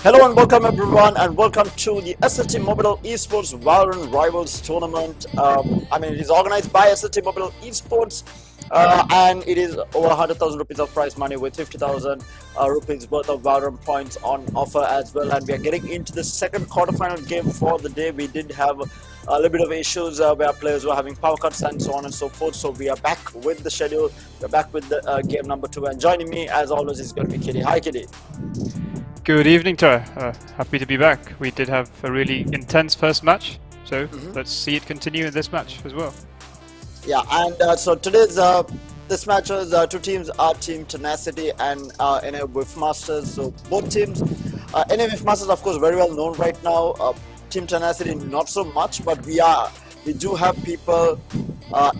Hello and welcome everyone, and welcome to the SLTMOBITEL Esports Valorant Rivals Tournament. It is organized by SLTMOBITEL Esports, and it is over 100,000 rupees of prize money with 50,000 rupees worth of Valorant points on offer as well. And we are getting into the second quarterfinal game for the day. We did have a little bit of issues where players were having power cuts and so on and so forth. So we are back with the schedule. We're back with the game number 2, and joining me as always is going to be Kitty. Hi, Kitty. Good evening, Tara. Happy to be back. We did have a really intense first match, so let's see it continue in this match as well. Yeah, and so today's this match was two teams are Team Tenacity and NA Whiff Masters. So both teams, NA Whiff Masters of course very well known right now. Team Tenacity not so much, but we do have people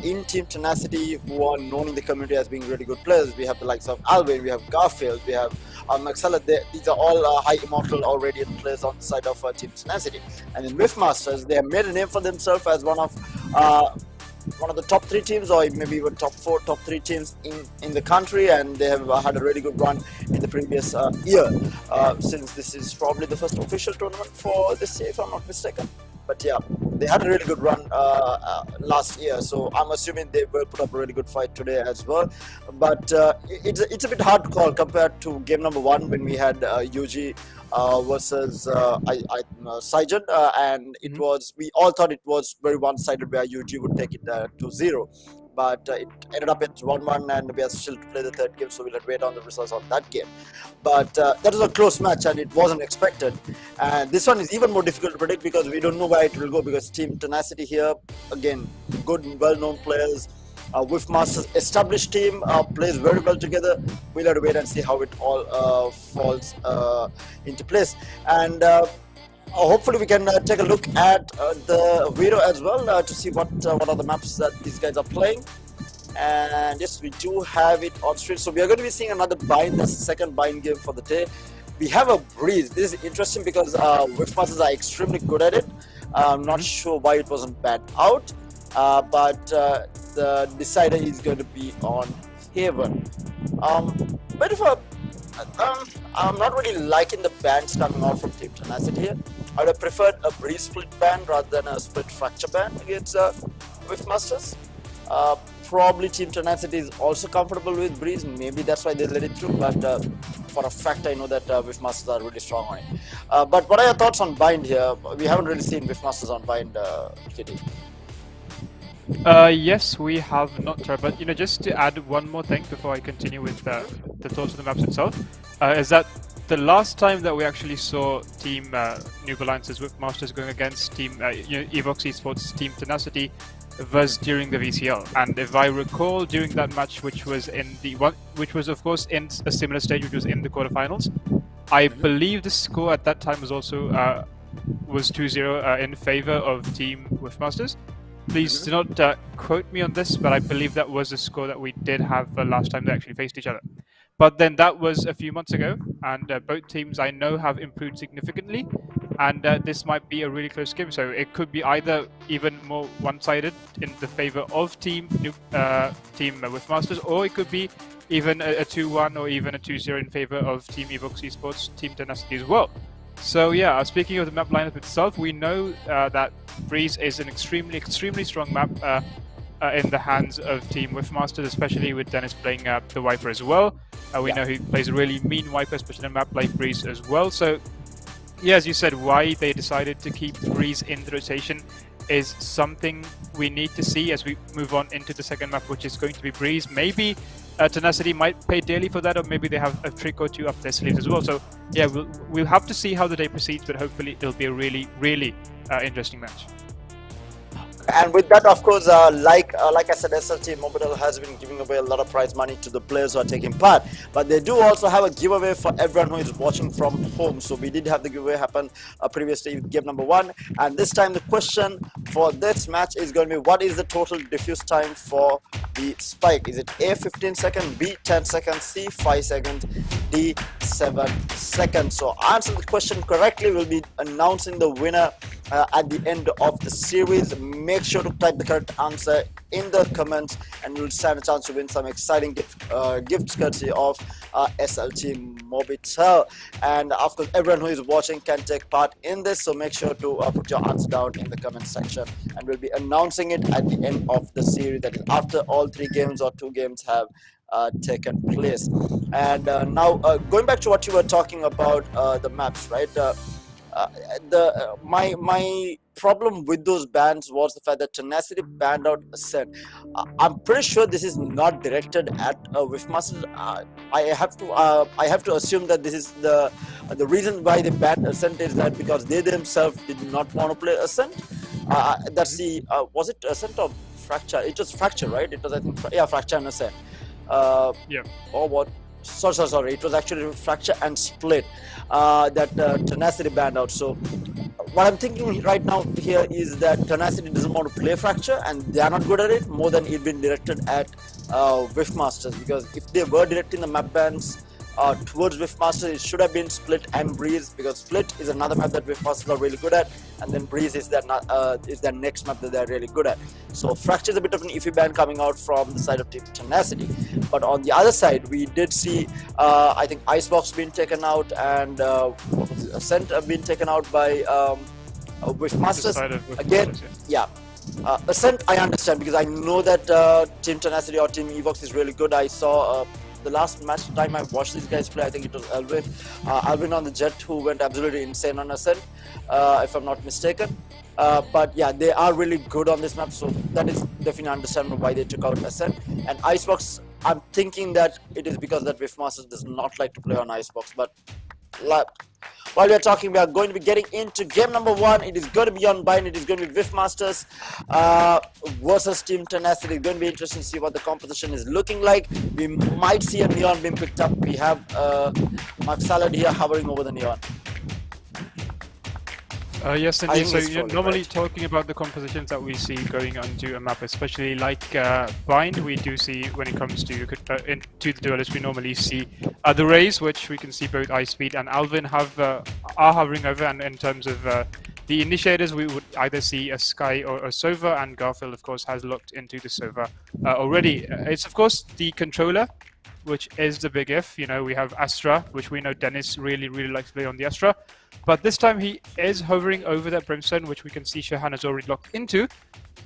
in Team Tenacity who are known in the community as being really good players. We have the likes of Alvin, we have Garfield, we have Maxella. These are all high immortal or radiant players on the side of Team Tenacity. And in Whiff Masters, they have made a name for themselves as one of the top 3 teams, or maybe even top 4, top 3 teams in the country, and they have had a really good run in the previous year, since this is probably the first official tournament for this year, if I'm not mistaken. But yeah, they had a really good run last year, so I'm assuming they will put up a really good fight today as well. But it's a bit hard to call compared to game number 1 when we had UG versus Saijan, and it was, we all thought it was very one-sided where UG would take it 2-0. But it ended up at 1-1, and we are still to play the third game, so we'll wait on the results of that game. But that was a close match, and it wasn't expected. And this one is even more difficult to predict because we don't know where it will go, because Team Tenacity here, again, good, well-known players. Whiff Masters, established team, plays very well together. We'll have to wait and see how it all falls into place. And hopefully we can take a look at the video as well to see what are the maps that these guys are playing. And yes, we do have it on screen. So we are going to be seeing another bind. That's the second bind game for the day. We have a Breeze. This is interesting because Whiff Masters are extremely good at it. I'm not sure why it wasn't banned out, but the decider is going to be on Haven. But if I'm not really liking the bans coming out from Team Tenacity here. I would have preferred a Breeze split ban rather than a split fracture ban against Whiff Masters. Probably Team Tenacity is also comfortable with Breeze. Maybe that's why they let it through. But for a fact, I know that Whiff Masters are really strong on it. But what are your thoughts on bind here? We haven't really seen Whiff Masters on bind, Kitty. Yes, we have not, but just to add one more thing before I continue with the thoughts of the maps itself, is that the last time that we actually saw Team Noob Alliance's Whiff Masters going against Team Evox Esports Team Tenacity was during the VCL, and if I recall, during that match, which was of course in a similar stage, which was in the quarterfinals, I believe the score at that time was also was 2-0 in favor of Team Whiff Masters. Please do not quote me on this, but I believe that was the score that we did have the last time they actually faced each other. But then that was a few months ago, and both teams I know have improved significantly, and this might be a really close game. So it could be either even more one-sided in the favor of Team Whiff Masters, or it could be even a 2-1 or even a 2-0 in favor of Team Evox Esports, Team Tenacity as well. So yeah, speaking of the map lineup itself, we know that Breeze is an extremely strong map in the hands of Team Whiff Masters, especially with Dennis playing the Viper as well. We know he plays a really mean Viper, especially in a map like Breeze as well. So yeah, as you said, why they decided to keep Breeze in the rotation is something we need to see as we move on into the second map, which is going to be Breeze. Maybe Tenacity might pay dearly for that, or maybe they have a trick or two up their sleeves as well. So yeah, we'll have to see how the day proceeds, but hopefully it'll be a really interesting match. And with that, of course, like I said, SLTMOBITEL has been giving away a lot of prize money to the players who are taking part. But they do also have a giveaway for everyone who is watching from home. So we did have the giveaway happen previously in game number 1. And this time the question for this match is going to be, what is the total diffuse time for the spike? Is it A, 15 seconds, B, 10 seconds, C, 5 seconds, D, 7 seconds? So answer the question correctly, we'll be announcing the winner at the end of the series. Make sure to type the correct answer in the comments, and you'll stand a chance to win some exciting gifts courtesy of SLTMOBITEL. And of course, everyone who is watching can take part in this, so make sure to put your answer down in the comment section, and we'll be announcing it at the end of the series, that is after all 3 games or 2 games have taken place. And now going back to what you were talking about, the maps, right? My problem with those bans was the fact that Tenacity banned out Ascent. I'm pretty sure this is not directed at Whiff Masters. I have to assume that this is the reason why they banned Ascent is that because they themselves did not want to play Ascent. That's the was it Ascent or Fracture? It was Fracture, right? It was, I think, yeah, Fracture and Ascent. Yeah. Or what? Sorry. It was actually Fracture and Split that Tenacity banned out. So what I'm thinking right now here is that Tenacity doesn't want to play Fracture, and they are not good at it more than it been directed at Whiff Masters. Because if they were directing the map bans towards Whiff Masters, it should have been Split and Breeze, because Split is another map that Whiff Masters are really good at, and then Breeze is their next map that they're really good at. So Fracture is a bit of an iffy ban coming out from the side of Team Tenacity. But on the other side, we did see I think Icebox being taken out, and Ascent being taken out by Whiff Masters. Again, yeah. Ascent I understand, because I know that Team Tenacity or Team Evox is really good. I saw the last match time I watched these guys play, I think it was Alvin on the Jet, who went absolutely insane on Ascent, if I'm not mistaken. But yeah, they are really good on this map, so that is definitely understandable why they took out Ascent. And Icebox, I'm thinking that it is because that Whiff Masters does not like to play on Icebox. But while we are talking, we are going to be getting into game number 1. It is going to be on Bind. It is going to be Whiff Masters versus Team Tenacity. It's going to be interesting to see what the composition is looking like. We might see a Neon being picked up. We have Mark Salad here hovering over the Neon. Yes, indeed. So you're normally right. talking about the compositions that we see going onto a map, especially like Bind. We do see when it comes to the duelist, we normally see the Rays, which we can see both Ice Speed and Alvin are hovering over. And in terms of the initiators, we would either see a Sky or a Sova, and Garfield, of course, has looked into the Sova already. It's, of course, the controller, which is the big if. You know, we have Astra, which we know Dennis really likes to play on the Astra. But this time he is hovering over that Brimstone, which we can see Shahan has already locked into.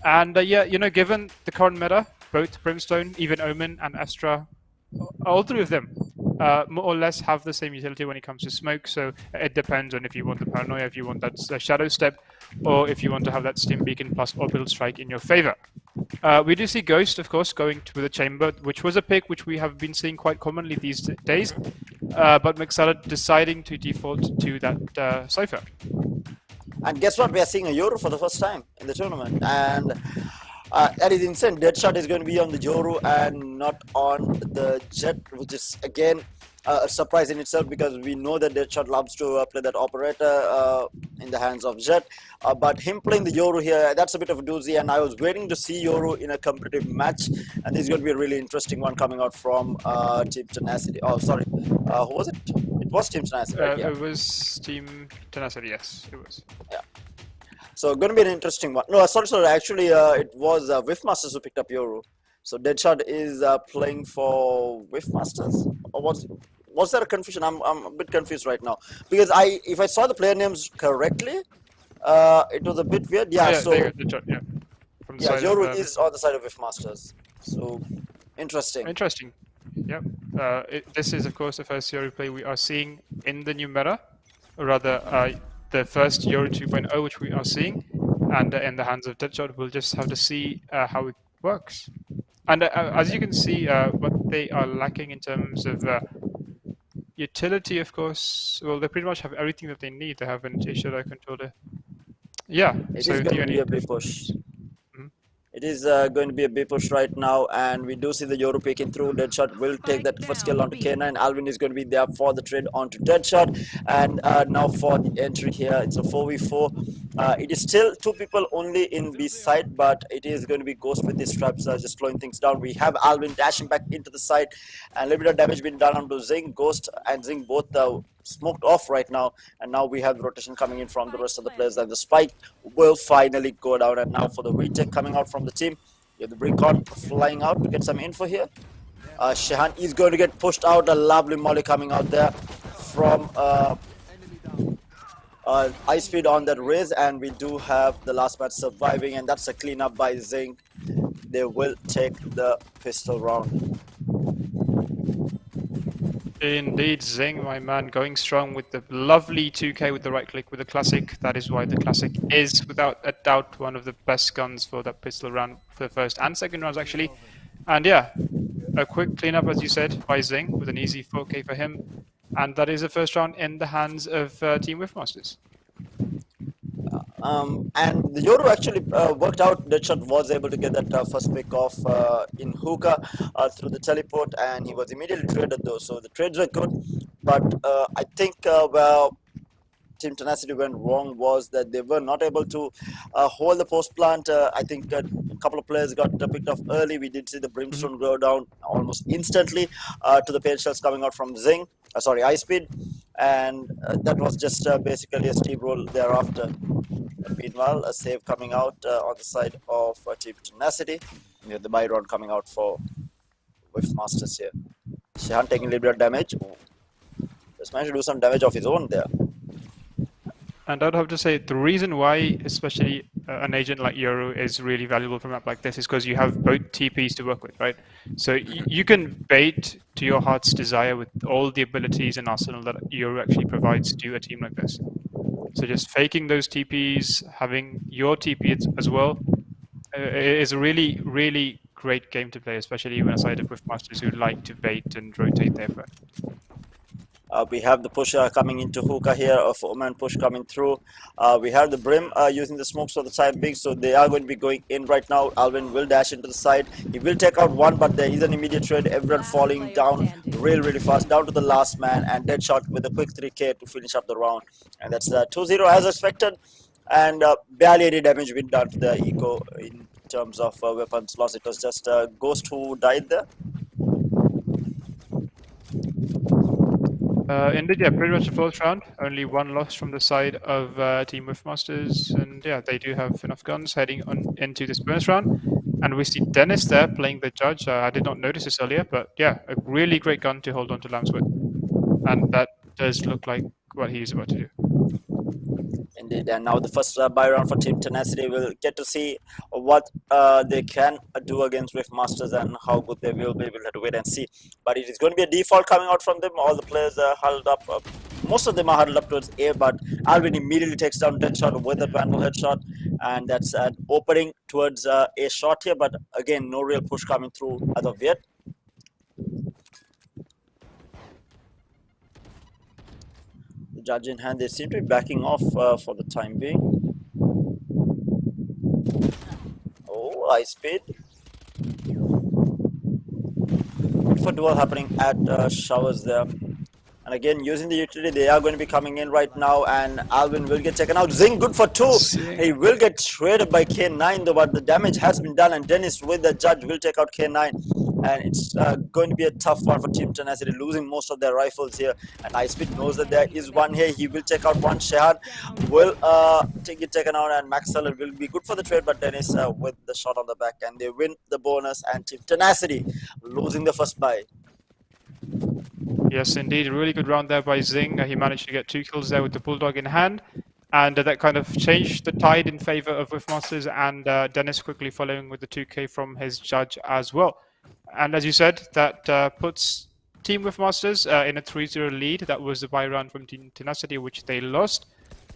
And yeah, you know, given the current meta, both Brimstone, even Omen and Astra, all 3 of them more or less have the same utility when it comes to smoke. So it depends on if you want the Paranoia, if you want that Shadow Step, or if you want to have that Stim Beacon plus Orbital Strike in your favor. We do see Ghost, of course, going to the Chamber, which was a pick which we have been seeing quite commonly these days. But McSalad deciding to default to that Cypher. And guess what? We are seeing a Yoru for the first time in the tournament. And that is insane. Deadshot is going to be on the Yoru and not on the Jet, which is again a surprise in itself, because we know that Deadshot loves to play that operator in the hands of Jet. But him playing the Yoru here, that's a bit of a doozy, and I was waiting to see Yoru in a competitive match, and this is going to be a really interesting one coming out from Team Tenacity. Oh, sorry. Who was it? It was Team Tenacity, right? Yeah. It was Team Tenacity, yes, it was. Yeah. So going to be an interesting one. No, sorry. Actually, it was Whiff Masters who picked up Yoru. So Deadshot is playing for Whiff Masters. Or was there a confusion? I'm a bit confused right now, because if I saw the player names correctly, it was a bit weird. Yeah. So Deadshot, yeah. From the yeah, side Yoru of, is on the side of Whiff Masters. So interesting. Interesting. Yep. This is, of course, the first Yoru play we are seeing in the new meta, or rather, the first Yoru 2.0, which we are seeing, and in the hands of Deadshot, we'll just have to see how it works. And as you can see, what they are lacking in terms of utility, of course, well, they pretty much have everything that they need. They have an HLI controller. Yeah. It is going to be a big push. It is going to be a big push right now, and we do see the Yoru peeking through. Deadshot will take that first kill onto K9. Alvin is going to be there for the trade onto Deadshot. And now for the entry here, it's a 4v4. It is still 2 people only in B side, but it is going to be Ghost with his traps just slowing things down. We have Alvin dashing back into the side, and a little bit of damage being done onto Zing. Ghost and Zing both smoked off right now, and now we have the rotation coming in from the rest of the players, and the spike will finally go down. And now for the retake coming out from the team, you have the Brickon flying out to get some info here. Shehan is going to get pushed out. A lovely molly coming out there from Ice Speed on that raise, and we do have the last match surviving, and that's a cleanup by Zing. They will take the pistol round. Indeed, Zing, my man, going strong with the lovely 2K with the right click with the classic. That is why the classic is, without a doubt, one of the best guns for that pistol round for the first and second rounds, actually. And yeah, a quick cleanup, as you said, by Zing with an easy 4K for him. And that is the first round in the hands of Team Whiffmasters. And the Yoru actually worked out. Deadshot was able to get that first pick off in hookah through the teleport, and he was immediately traded though. So the trades were good, but I think where Team Tenacity went wrong was that they were not able to hold the post plant. I think a couple of players got picked off early. We did see the Brimstone go down almost instantly to the paint shells coming out from Zing. Sorry, Ice Speed, and that was just basically a steamroll thereafter. Meanwhile, a save coming out on the side of Team Tenacity. We have the buy round coming out for Whiff Masters here. Shehan taking a little bit of damage. Just managed to do some damage of his own there. And I'd have to say the reason why, especially an agent like Yoru, is really valuable for a map like this is because you have both TPs to work with, right? So you can bait to your heart's desire with all the abilities and arsenal that Yoru actually provides to a team like this. So just faking those TPs, having your TP as well, is a really, really great game to play, especially when a side of Whiffmasters who like to bait and rotate their first. We have the push coming into hookah here, a 4-man push coming through. We have the Brim using the smokes for the time being, so they are going to be going in right now. Alvin will dash into the side. He will take out one, but there is an immediate trade. Everyone falling down really fast, down to the last man, and Deadshot with a quick 3K to finish up the round. And that's 2-0 as expected, and barely any damage been done to the Eco in terms of weapons loss. It was just Ghost who died there. Indeed, yeah, pretty much the fourth round. Only one loss from the side of Team Whiffmasters, and yeah, they do have enough guns heading on into this bonus round. And we see Dennis there playing the judge. I did not notice this earlier, but yeah, a really great gun to hold on to Lambs with. And that does look like what he's about to do. Indeed, and now the first buy round for Team Tenacity. Will get to see what they can do against Whiffmasters and how good they will be. We'll have to wait and see. But it is going to be a default coming out from them. All the players are huddled up. Most of them are huddled up towards A, but Alvin immediately takes down Deadshot with a vandal headshot, and that's an opening towards A shot here. But again, no real push coming through as of yet. Judge in hand, they seem to be backing off for the time being. Oh, Ice Speed. For duel happening at Showers there. And again, using the utility, they are going to be coming in right now, and Alvin will get taken out. Zing, good for 2. He will get traded by K9 though, but the damage has been done, and Dennis with the judge will take out K9. And it's going to be a tough one for Team Tenacity, losing most of their rifles here. And Ice Speed knows that there is one here. He will take out one. Shehan will get taken out, and Maxwell will be good for the trade, but Dennis with the shot on the back, and they win the bonus, and Team Tenacity losing the first buy. Yes, indeed. A really good round there by Zing. He managed to get 2 kills there with the Bulldog in hand. And that kind of changed the tide in favor of Whiffmasters, and Dennis quickly following with the 2K from his judge as well. And as you said, that puts Team Whiffmasters in a 3-0 lead. That was the buy round from Team Tenacity, which they lost.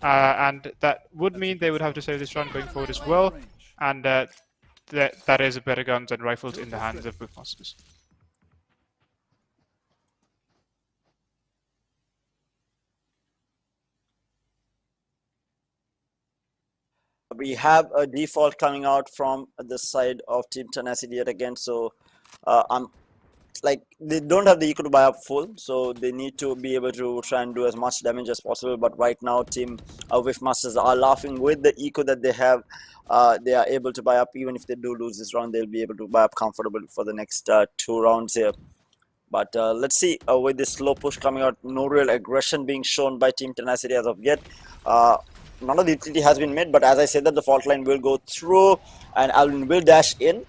And that would mean they would have to save this round going forward as well. And that is a better guns and rifles in the hands of Whiffmasters. We have a default coming out from the side of Team Tenacity yet again, so I'm like they don't have the eco to buy up full, so they need to be able to try and do as much damage as possible. But right now, team Whiff Masters are laughing with the eco that they have. They are able to buy up. Even if they do lose this round, they'll be able to buy up comfortably for the next 2 rounds here. But let's see, with this slow push coming out, no real aggression being shown by Team Tenacity as of yet. None of the utility has been made, but as I said that the fault line will go through and Alvin will dash in.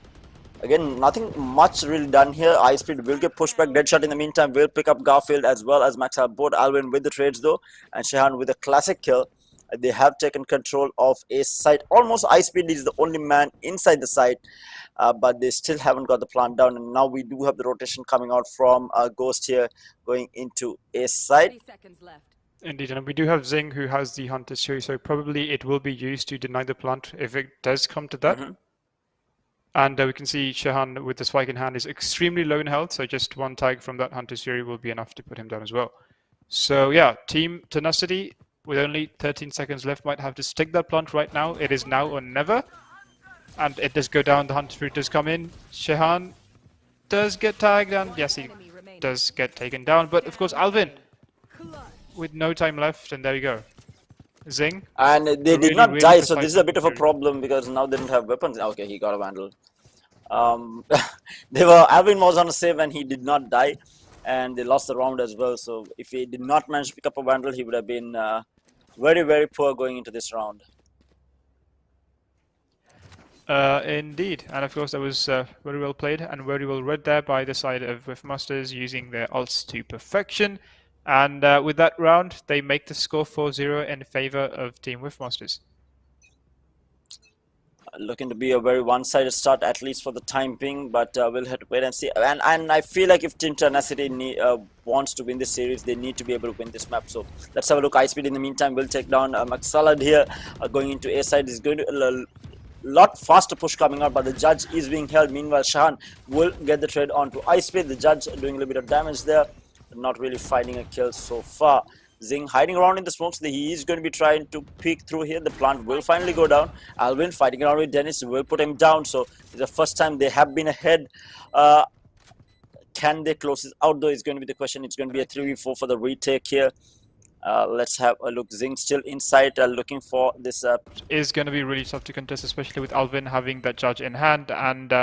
Again, nothing much really done here. Ice Speed will get pushed back. Deadshot in the meantime will pick up Garfield as well as Max out. Both Alvin with the trades though, and Shehan with a classic kill. They have taken control of a site. Almost Ice Speed is the only man inside the site, but they still haven't got the plant down. And now we do have the rotation coming out from Ghost here, going into a site. 30 seconds left. Indeed, and we do have Zing who has the Hunter series, so probably it will be used to deny the plant if it does come to that. And we can see Shehan with the spike in hand is extremely low in health, so just one tag from that Hunter series will be enough to put him down as well. So yeah, Team Tenacity with only 13 seconds left might have to stick that plant right now. It is now or never. And it does go down, the Hunter series does come in. Shehan does get tagged, and yes, he does get taken down. But of course, Alvin with no time left, and there you go. Zing. And they did not die, so this is a bit of a problem because now they don't have weapons. Okay, he got a Vandal. Alvin was on a save and he did not die, and they lost the round as well. So if he did not manage to pick up a Vandal, he would have been very, very poor going into this round. Indeed, and of course that was very well played and very well read there by the side of Whiff Masters using their ults to perfection. And with that round, they make the score 4-0 in favor of Team Whiff Masters. Looking to be a very one-sided start, at least for the time being, but we'll have to wait and see. And I feel like if Team Tenacity wants to win this series, they need to be able to win this map. So let's have a look. Ice Speed in the meantime will take down Maxalad here. Going into A side is going to lot faster push coming out, but the judge is being held. Meanwhile, Shahan will get the trade onto Ice Speed. The judge doing a little bit of damage there. Not really finding a kill so far. Zing hiding around in the smokes. He is going to be trying to peek through here. The plant will finally go down. Alvin fighting around with Dennis will put him down. So it's the first time they have been ahead. Can they close this out though is going to be the question. It's going to be a 3v4 for the retake here. Let's have a look. Zing still inside, looking for this. Is going to be really tough to contest, especially with Alvin having that judge in hand, and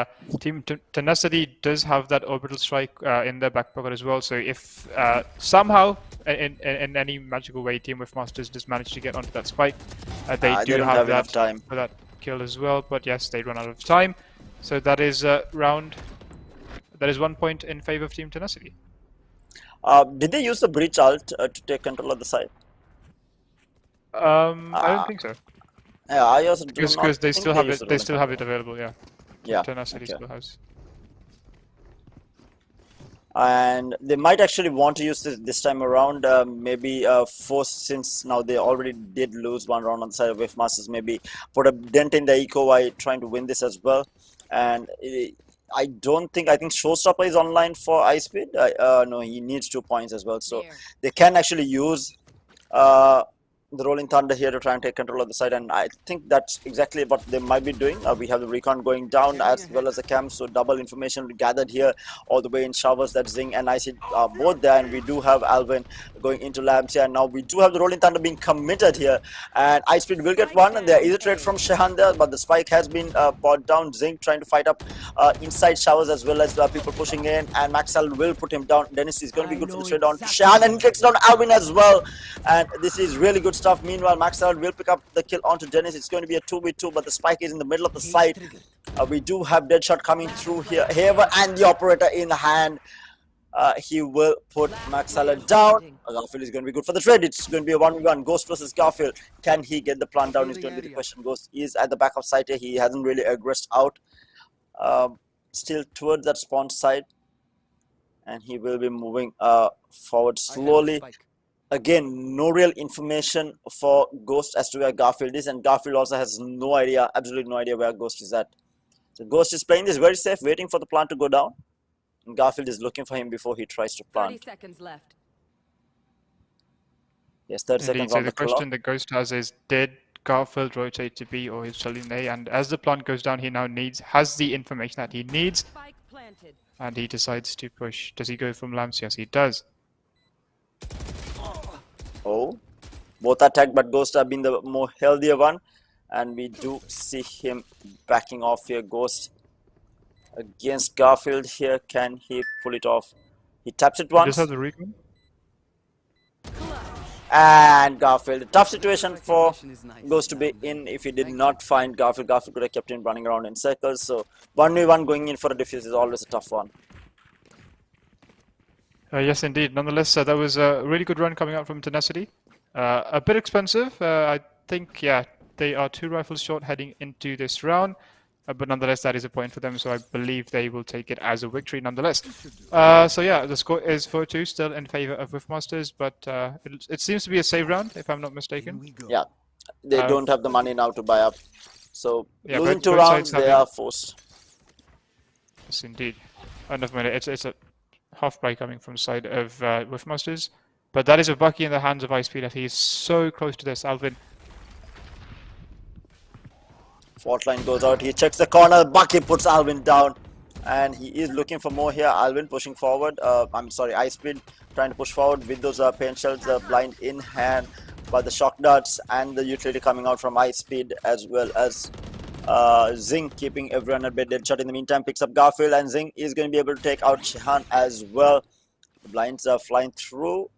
Team Tenacity does have that orbital strike in their back pocket as well. So if somehow, in any magical way, Team Whiff Masters does manage to get onto that spike, they do have that time for that kill as well. But yes, they run out of time. So that is round. That is 1 point in favor of Team Tenacity. Did they use the breach ult to take control of the site? I don't think so. Yeah, I also do because they still have it. They still have it available. Yeah. Yeah. Tenacity still has. And they might actually want to use this time around. Maybe force, since now they already did lose one round on the side of Whiff Masters. Maybe put a dent in the eco while trying to win this as well. And I think Showstopper is online for Ice Speed. No, he needs 2 points as well. So they can actually use the Rolling Thunder here to try and take control of the side, and I think that's exactly what they might be doing. We have the recon going down as well as the cam, so double information gathered here all the way in showers. That Zing and Icy are both there, and we do have Alvin going into labs here. And now we do have the Rolling Thunder being committed here, and Ice Speed will get one, and there is a trade from Shehan there, but the spike has been brought down. Zing trying to fight up inside showers as well as people pushing in, and Maxal will put him down. Dennis is going to be good for the trade on Shehan, and he takes down Alvin as well, and this is really good stuff. Meanwhile, Maxal will pick up the kill onto Dennis. It's going to be a 2v2, but the spike is in the middle of the site. We do have Deadshot coming through here. Haver and the operator in hand. He will put Maxala down. Garfield is going to be good for the trade. It's going to be a 1v1. Ghost versus Garfield. Can he get the plant down? Is going to be the question. Ghost is at the back of site here. He hasn't really aggressed out. Still towards that spawn side. And he will be moving forward slowly. Again, no real information for Ghost as to where Garfield is, and Garfield also has no idea, absolutely no idea where Ghost is at. So Ghost is playing this very safe, waiting for the plant to go down, and Garfield is looking for him before he tries to plant. 30 seconds left. Yes, 30 seconds on the clock. So the question that Ghost has is, did Garfield rotate to B or is selling A? And as the plant goes down, he now has the information that he needs. Spike planted. and he decides to push. Does he go from lamps? Yes, he does. Oh, both attack, but Ghost have been the more healthier one, and we do see him backing off here. Ghost against Garfield here. Can he pull it off? He taps it He does once, have the recon. and Garfield. Tough situation for Ghost to be in. If he did not find Garfield, Garfield could have kept him running around in circles. So 1v1 going in for a defuse is always a tough one. Yes, indeed. Nonetheless, that was a really good run coming out from Tenacity. A bit expensive. I think, yeah, they are 2 rifles short heading into this round. But nonetheless, that is a point for them, so I believe they will take it as a victory nonetheless. So yeah, the score is 4-2, still in favor of Whiffmasters, but it seems to be a save round, if I'm not mistaken. Yeah, they don't have the money now to buy up. So yeah, losing 2 both rounds, sides they are forced. Yes, indeed. Enough minute. It's a half buy coming from the side of Whiffmasters, but that is a Bucky in the hands of Icepeed. He is so close to this, Alvin. Fault line goes out. He checks the corner. Bucky puts Alvin down, and he is looking for more here. Alvin pushing forward. I'm sorry, Icepeed trying to push forward with those paint shells, blind in hand, by the shock darts and the utility coming out from Icepeed, as well as Zing keeping everyone at bay. Deadshot in the meantime picks up Garfield, and Zing is going to be able to take out Shehan as well. The blinds are flying through,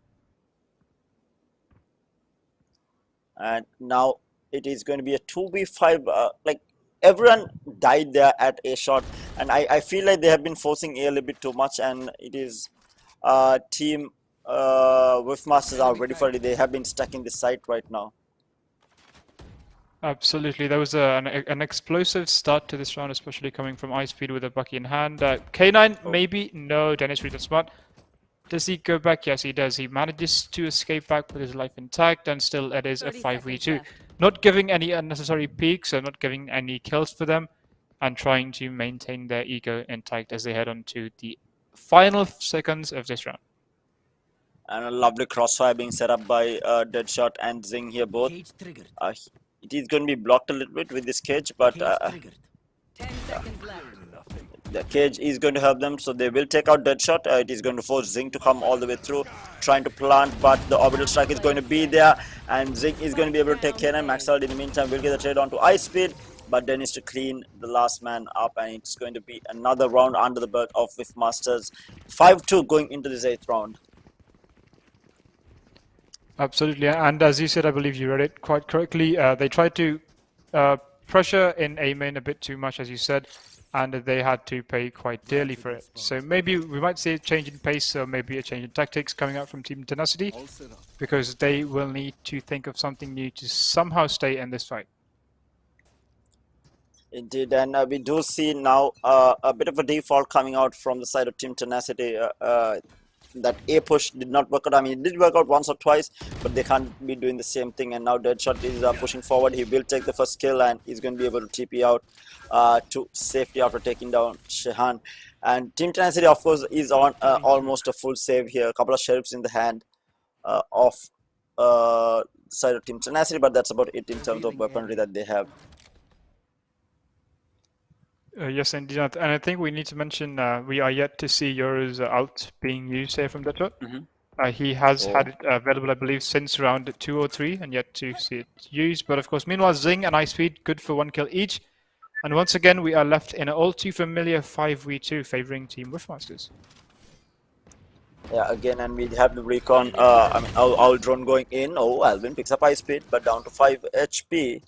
and now it is going to be a 2v5. Like everyone died there at A shot, and I feel like they have been forcing A little bit too much, and it is team Whiffmasters are ready for it. They have been stuck in this site right now. Absolutely, there was an explosive start to this round, especially coming from Icepeed with a Bucky in hand. K9 maybe? No, Dennis really smart. Does he go back? Yes, he does. He manages to escape back with his life intact, and still it is a 5v2. Not giving any unnecessary peaks, so not giving any kills for them, and trying to maintain their ego intact as they head on to the final seconds of this round. And a lovely crossfire being set up by Deadshot and Zing here both. It is going to be blocked a little bit with this cage, but the cage is going to help them, so they will take out Deadshot. It is going to force Zing to come all the way through, trying to plant, but the orbital strike is going to be there, and Zing is going to be able to take K9. Maxwell in the meantime will get the trade onto Icepeed, but then is to clean the last man up, and it's going to be another round under the belt of Whiffmasters. 5-2 going into this 8th round. Absolutely, and as you said, I believe you read it quite correctly. They tried to pressure in A main a bit too much, as you said, and they had to pay quite dearly for it. So maybe we might see a change in pace, or maybe a change in tactics coming out from Team Tenacity, because they will need to think of something new to somehow stay in this fight. Indeed, and we do see now a bit of a default coming out from the side of Team Tenacity. That A push did not work out. I mean, it did work out once or twice, but they can't be doing the same thing. And now Deadshot is pushing forward. He will take the first kill, and he's going to be able to TP out to safety after taking down Shehan. And Team Tenacity, of course, is on almost a full save here. A couple of sheriffs in the hand of side of Team Tenacity, but that's about it in terms of weaponry that they have. Yes, indeed, and I think we need to mention we are yet to see Yoru's ult being used here from Deadshot. He has had it available, I believe, since round 2 or 3, and yet to see it used. But of course, meanwhile, Zing and Icepeed good for 1 kill each. And once again, we are left in an all too familiar 5v2 favoring Team Whiffmasters. Yeah, again, and we have the recon. I mean, our drone going in. Oh, Alvin picks up Icepeed, but down to 5 HP.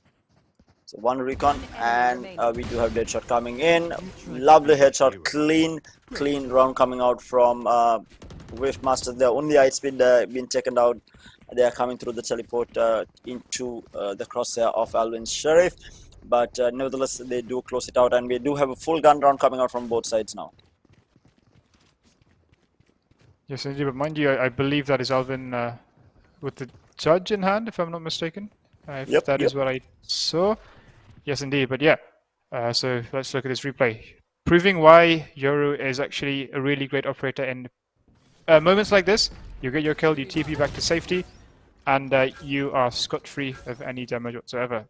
So 1 recon, and we do have Deadshot coming in. Lovely headshot, clean round coming out from Whiffmasters. They're only Icepeed being taken out. They are coming through the teleport into the crosshair of Alvin's Sheriff. But nevertheless, they do close it out, and we do have a full gun round coming out from both sides now. Yes, indeed, but mind you, I believe that is Alvin with the judge in hand, if I'm not mistaken. If that is what I saw. Yes, indeed. But yeah, so let's look at this replay. Proving why Yoru is actually a really great operator in moments like this. You get your kill, you TP back to safety, and you are scot-free of any damage whatsoever.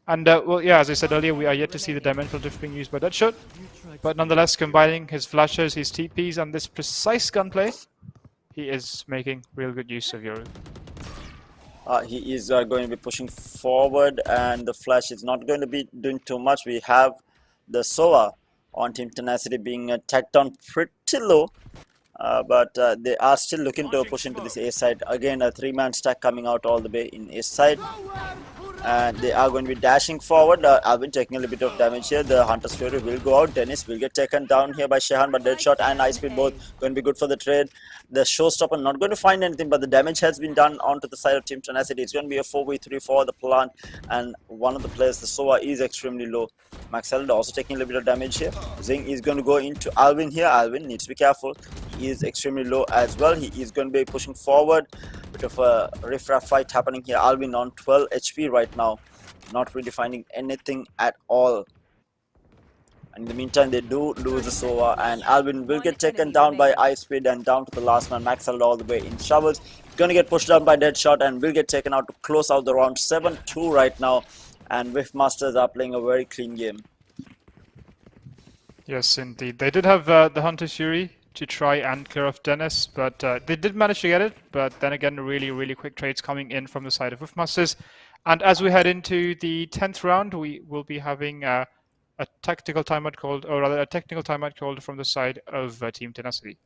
And well, yeah, as I said earlier, we are yet to see the dimensional drift being used by Deadshot. But nonetheless, combining his flashes, his TPs, and this precise gunplay, he is making real good use of Yoru. He is going to be pushing forward, and the Flash is not going to be doing too much. We have the SOA on Team Tenacity being tacked down pretty low, but they are still looking to push into this A side. Again, a 3-man stack coming out all the way in A side. And they are going to be dashing forward. Alvin taking a little bit of damage here. The Hunter's Fury will go out. Dennis will get taken down here by Shehan, but Deadshot and Ice Speed both going to be good for the trade. The Showstopper not going to find anything, but the damage has been done onto the side of Team Tenacity. It's going to be a 4v3 for the plant, and one of the players, the SOA, is extremely low. Maxalad also taking a little bit of damage here. Zing is going to go into Alvin here. Alvin needs to be careful. He is extremely low as well. He is going to be pushing forward. Bit of a riff-raff fight happening here. Alvin on 12 HP right now, not really finding anything at all. And in the meantime, they do lose the SOA, and Alvin will get taken down by Ice Speed and down to the last man, Maxalad all the way in shovels. Going to get pushed down by Deadshot and will get taken out to close out the round. 7-2 right now, and Whiff Masters are playing a very clean game. Yes, indeed. They did have the Hunter's Fury to try and clear off Dennis, but they did manage to get it. But then again, really quick trades coming in from the side of Whiff Masters. And as we head into the 10th round, we will be having a tactical timeout called, or rather a technical timeout called from the side of Team Tenacity.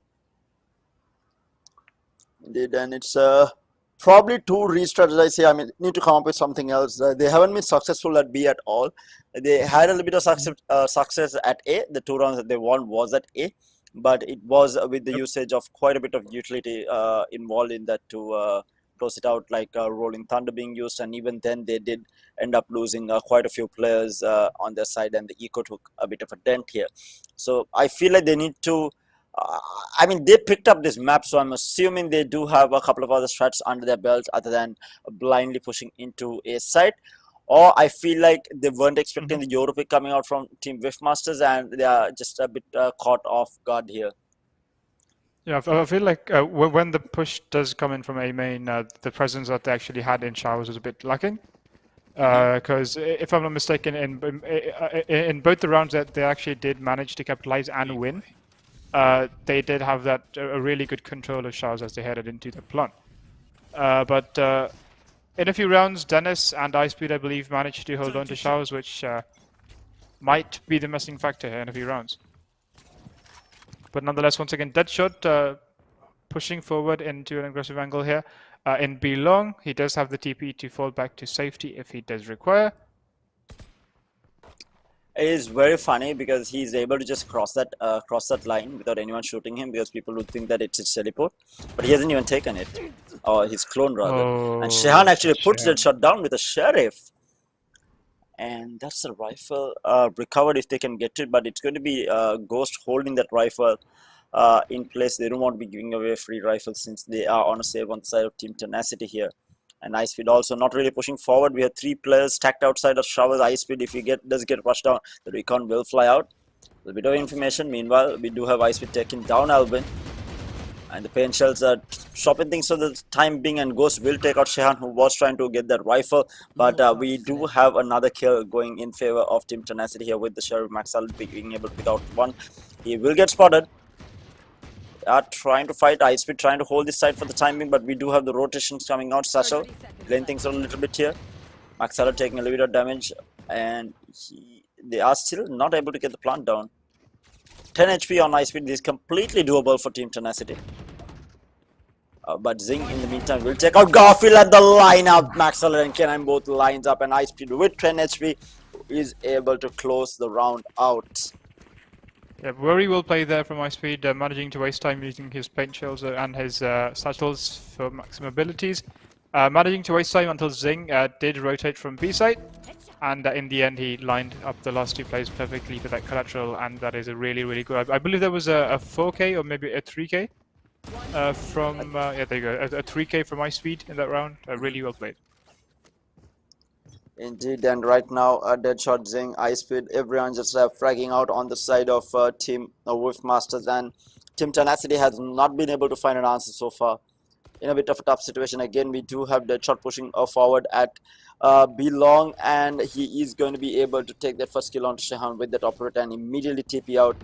Indeed, and it's probably too re-strategize. I mean, need to come up with something else. They haven't been successful at B at all. They had a little bit of success at A. The 2 rounds that they won was at A, but it was with the usage of quite a bit of utility involved in that to close it out, like Rolling Thunder being used, and even then they did end up losing quite a few players on their side, and the Eco took a bit of a dent here. So I feel like they need to I mean, they picked up this map, so I'm assuming they do have a couple of other strats under their belt other than blindly pushing into a site. Or I feel like they weren't expecting the Euro pick coming out from Team Whiff Masters, and they are just a bit caught off guard here. Yeah, I feel like when the push does come in from A main, the presence that they actually had in showers was a bit lacking. Because if I'm not mistaken, in both the rounds that they actually did manage to capitalize and win, they did have that a really good control of showers as they headed into the plant. But in a few rounds, Dennis and Ice Speed, I believe, managed to hold on to showers, which might be the missing factor here in a few rounds. But nonetheless, once again, Deadshot pushing forward into an aggressive angle here. In B long, he does have the TP to fall back to safety if he does require. It is very funny because he's able to just cross that line without anyone shooting him, because people would think that it's his teleport, but he hasn't even taken it, or his clone rather. Oh, and Shehan actually puts that shot down with a sheriff, and that's a rifle recovered if they can get it, but it's going to be Ghost holding that rifle in place. They don't want to be giving away a free rifle since they are on a save on the side of Team Tenacity here. And Ice Speed also not really pushing forward. We have 3 players stacked outside of showers. Ice Speed, if he does get rushed down, the recon will fly out. A bit of information. Meanwhile, we do have Ice Speed taking down Alvin. And the paint shells are stopping things for the time being, and Ghost will take out Shehan, who was trying to get that rifle. But we do have another kill going in favor of Team Tenacity here with the Sheriff Maxal being able to pick out one. He will get spotted. Are trying to fight. Ice Speed trying to hold this side for the time being, but we do have the rotations coming out. Satchel playing things a little bit here. Maxala taking a little bit of damage, and they are still not able to get the plant down. 10 HP on Ice Speed is completely doable for Team Tenacity. But Zing in the meantime will take out Garfield at the lineup. Maxala and Kenan both lines up, and Ice Speed with 10 HP is able to close the round out. Yeah, Worry will play there from Ice Speed, managing to waste time using his paint shells and his satchels for maximum abilities. Managing to waste time until Zing did rotate from B side, and in the end he lined up the last 2 plays perfectly for that collateral, and that is a really good. I believe there was a 4K or maybe a 3K from yeah, there you go, a 3K from Ice Speed in that round. Really well played. Indeed, and right now, Deadshot, Zing, Ice Speed, everyone just fragging out on the side of Team Whiff Masters, and Team Tenacity has not been able to find an answer so far. in a bit of a tough situation. Again, we do have Deadshot pushing forward at B long, and he is going to be able to take that first kill onto Shehan with that operator and immediately TP out.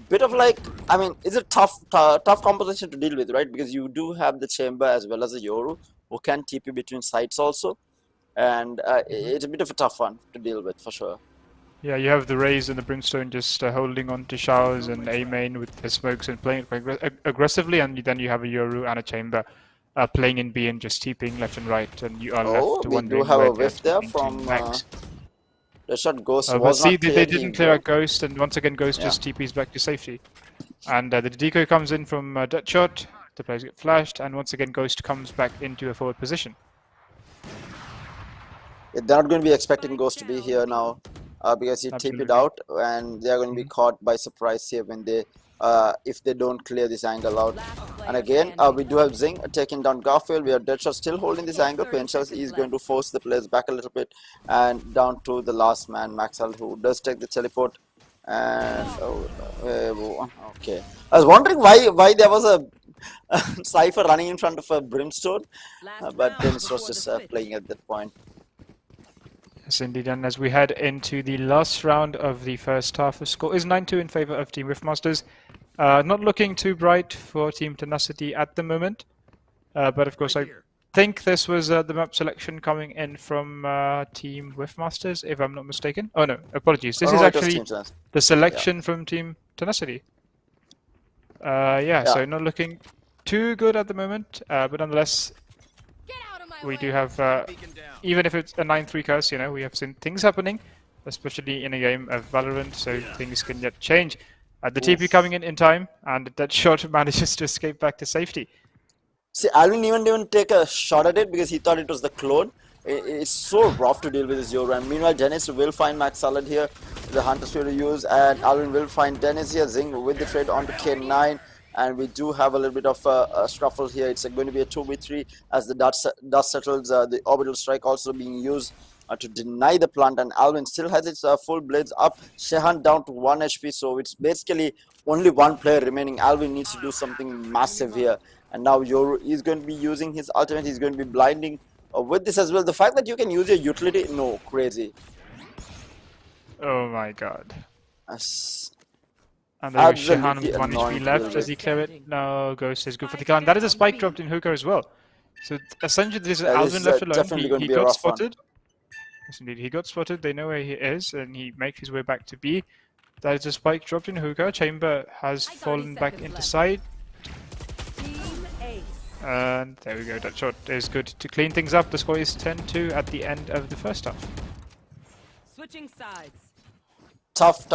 Bit of like, I mean, it's a tough composition to deal with, right? Because you do have the Chamber as well as the Yoru who can TP between sites also, and it's a bit of a tough one to deal with for sure. Yeah, you have the Raze and the Brimstone just holding on to showers and A main with the smokes and playing it quite aggressively, and then you have a Yoru and a Chamber playing in B and just TPing left and right, and you are left We do wondering have where a they're whiff there TPing from to next. the shot. Ghost But was see, not they cleared. didn't He clear will. out Ghost, and once again Ghost just TPs back to safety. And the decoy comes in from Deadshot, the players get flashed, and once again Ghost comes back into a forward position. They're not going to be expecting Ghost to be here now, because he TP'd out, and they are going to be caught by surprise here when they, if they don't clear this angle out. And again, we do have Zing taking down Garfield. We have Deadshot still holding this angle. Pinchers is going to force the players back a little bit, and down to the last man, Maxal, who does take the teleport. And okay, I was wondering why there was a Cypher running in front of a Brimstone, but Dennis was just playing at that point. Yes, indeed, and as we head into the last round of the first half, the score is 9-2 in favor of Team Whiffmasters. Not looking too bright for Team Tenacity at the moment, but of course I think this was the map selection coming in from Team Whiffmasters, if I'm not mistaken. Oh no, apologies. This is actually the selection from Team Tenacity. So not looking too good at the moment, but nonetheless, we do have, even if it's a 9-3 curse, you know, we have seen things happening, especially in a game of Valorant, so things can yet change. The TP coming in time, and that shot manages to escape back to safety. See, Alvin even take a shot at it because he thought it was the clone. It's so rough to deal with this Yoru. And meanwhile, Dennis will find Max Salad here, the Hunter Spear to use, and Alvin will find Dennis here. Zing with the trade onto K9. And we do have a little bit of a scuffle here. It's going to be a 2v3 as the dust settles. The orbital strike also being used to deny the plant, and Alvin still has its full blades up. Shehan down to 1 HP, so it's basically only one player remaining. Alvin needs to do something massive here, and now Yoru is going to be using his ultimate. He's going to be blinding with this as well. The fact that you can use your utility, no, crazy. Oh my god. And There is Shehan with 1 HP left. Does he clear it? No, Ghost is good for the kill. And that is a spike dropped in hookah as well. So essentially, this is Alvin left alone. He got spotted. Yes, indeed. He got spotted. They know where he is, and he makes his way back to B. That is a spike dropped in hookah. Chamber has fallen back into side. And there we go. That shot is good to clean things up. The score is 10-2 at the end of the first half. Switching sides. Tough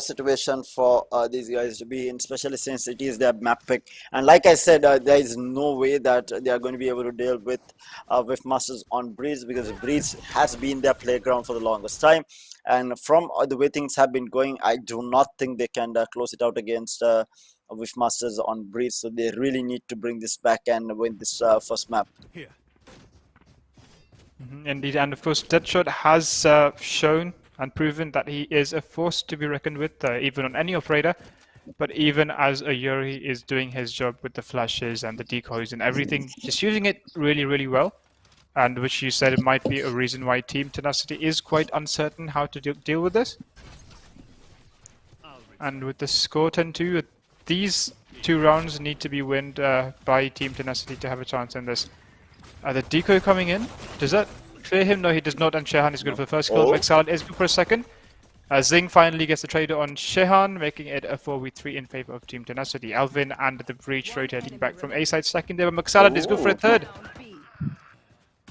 situation for these guys to be in, especially since it is their map pick. And like I said, there is no way that they are going to be able to deal with Whiffmasters on Breeze, because Breeze has been their playground for the longest time. And from the way things have been going, I do not think they can close it out against Whiffmasters on Breeze. So they really need to bring this back and win this first map. Indeed, and of course, Deadshot has shown and proven that he is a force to be reckoned with, even on any operator. But even as a Yuri is doing his job with the flashes and the decoys and everything, just using it really, really well. And which you said it might be a reason why Team Tenacity is quite uncertain how to deal with this. And with the score 10-2, these 2 rounds need to be won by Team Tenacity to have a chance in this. The decoy coming in, does that clear him? No, he does not, and Shehan is good for the first kill. Maxalad is good for a second. Zing finally gets the trader on Shehan, making it a 4v3 in favor of Team Tenacity. Alvin and the Breach rotating back from A side second there, but Maxalad is good for a third.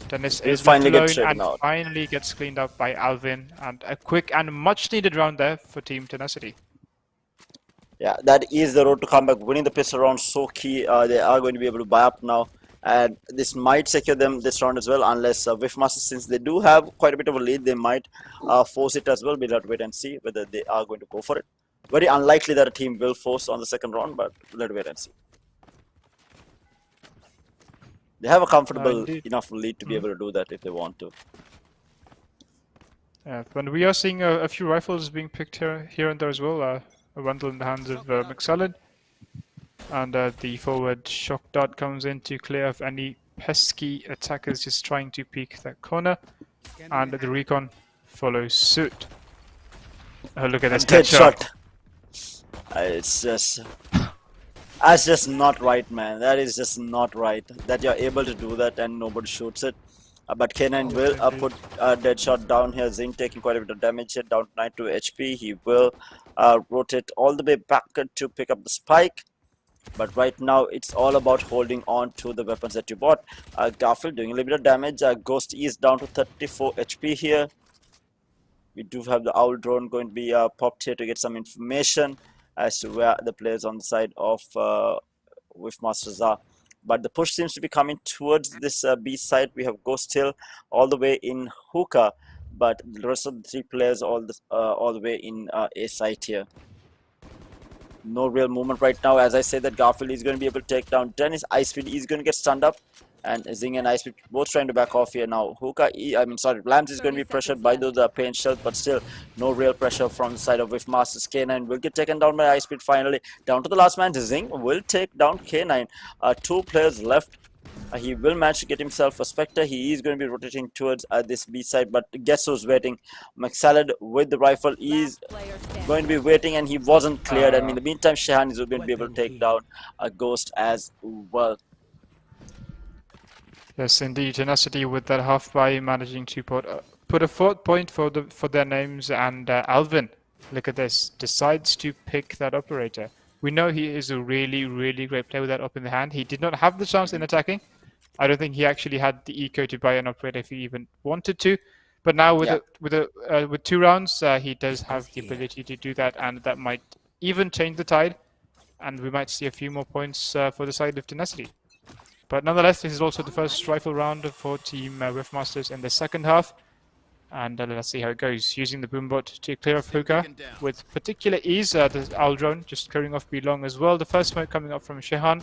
Dennis is left alone and finally gets cleaned up by Alvin, and a quick and much needed round there for Team Tenacity. Yeah, that is the road to comeback. Winning the pistol round so key. They are going to be able to buy up now. And this might secure them this round as well, unless Whiffmasters, since they do have quite a bit of a lead, they might force it as well. We'll have to wait and see whether they are going to go for it. Very unlikely that a team will force on the second round, but let's wait and see. They have a comfortable enough lead to be able to do that if they want to. Yeah, but we are seeing a few rifles being picked here and there as well. A bundle in the hands of McSalad. And the forward shock dart comes in to clear off any pesky attackers just trying to peek that corner. And the recon follows suit. Oh, look at this Dead headshot. shot. It's just... That's just not right, man. That is just not right. That you're able to do that and nobody shoots it. But K9 will put a dead shot down here. Zing taking quite a bit of damage here, down to 92 HP. He will rotate all the way back to pick up the spike. But right now, it's all about holding on to the weapons that you bought. Garfield doing a little bit of damage. Ghost is down to 34 HP here. We do have the Owl drone going to be popped here to get some information as to where the players on the side of Whiff Masters are. But the push seems to be coming towards this B side. We have Ghost Hill all the way in hookah, but the rest of the three players all the way in A side here. No real movement right now. As I say that Garfield is going to be able to take down Dennis. Ice Speed is going to get stunned up. And Zing and Ice Speed both trying to back off here now. Lambs is going to be pressured by those pain shells, but still no real pressure from the side of Whiff Masters. K9 will get taken down by Ice Speed finally. Down to the last man. Zing will take down K9. Two players left. He will manage to get himself a Spectre. He is going to be rotating towards this B side, but guess who's waiting? McSalad with the rifle is going to be waiting, and he wasn't cleared. And in the meantime, Shehan is going to be able to take down a Ghost as well. Yes, indeed. Tenacity with that half buy managing to put a 4th point for their names, and Alvin, look at this, decides to pick that operator. We know he is a really, really great player with that up in the hand. He did not have the chance in attacking. I don't think he actually had the eco to buy an operator if he even wanted to. But now with 2 rounds, he does have the ability to do that, and that might even change the tide. And we might see a few more points for the side of Tenacity. But nonetheless, this is also the first rifle round for Team Whiff Masters in the second half. And let's see how it goes. Using the boombot to clear off hookah with particular ease. The Owl drone just clearing off B long as well. The first smoke coming up from Shehan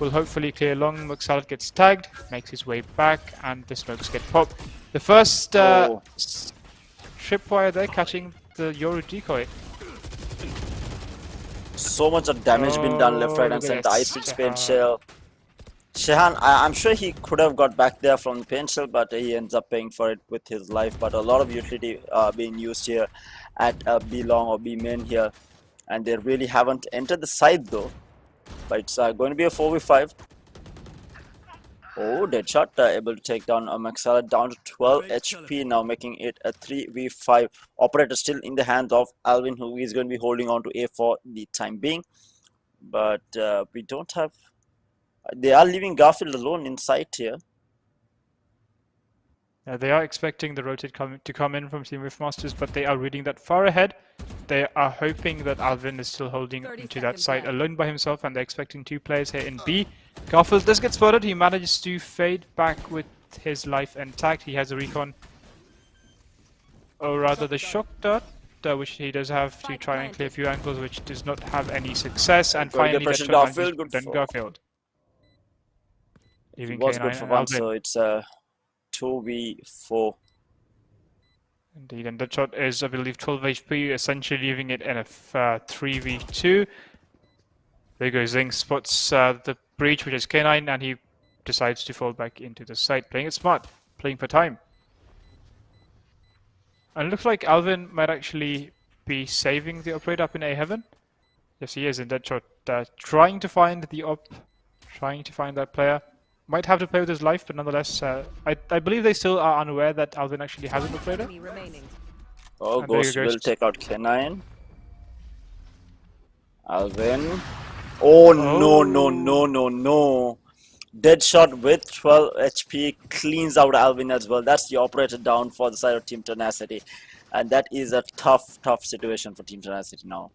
will hopefully clear long. McSalad gets tagged, makes his way back, and the smokes get popped. The first tripwire there catching the Yoru decoy. So much of damage being done left, right, and center. The Ice Speed Pain Shell. Shehan, I'm sure he could have got back there from the pain shell, but he ends up paying for it with his life. But a lot of utility being used here at B long or B main here, and they really haven't entered the side though. But it's going to be a 4v5. Oh, dead shot, able to take down McSalad down to 12 HP now, making it a 3v5. Operator still in the hands of Alvin, who is going to be holding on to A for the time being. But we don't have... They are leaving Garfield alone in sight here. They are expecting the rotate to come in from Team Whiff Masters, but they are reading that far ahead. They are hoping that Alvin is still holding into that site alone by himself, and they're expecting 2 players here in B. Garfield does get spotted. He manages to fade back with his life intact. He has a recon, or rather the shock dart, which he does have to try and clear a few angles, which does not have any success. And finally, that shot manages to done Garfield. It was good for one, so it's 2v4. Indeed, and that shot is, I believe, 12 HP, essentially leaving it in a 3v2. There goes Zing, spots the breach, which is K9, and he decides to fall back into the site, playing it smart, playing for time. And it looks like Alvin might actually be saving the operator up in A heaven. Yes, he is in that shot, trying to find the op, trying to find that player. Might have to play with his life, but nonetheless, I believe they still are unaware that Alvin actually has an operator. Oh, Ghost will take out K9. Alvin. Oh, no. Dead shot with 12 HP cleans out Alvin as well. That's the operator down for the side of Team Tenacity. And that is a tough situation for Team Tenacity now.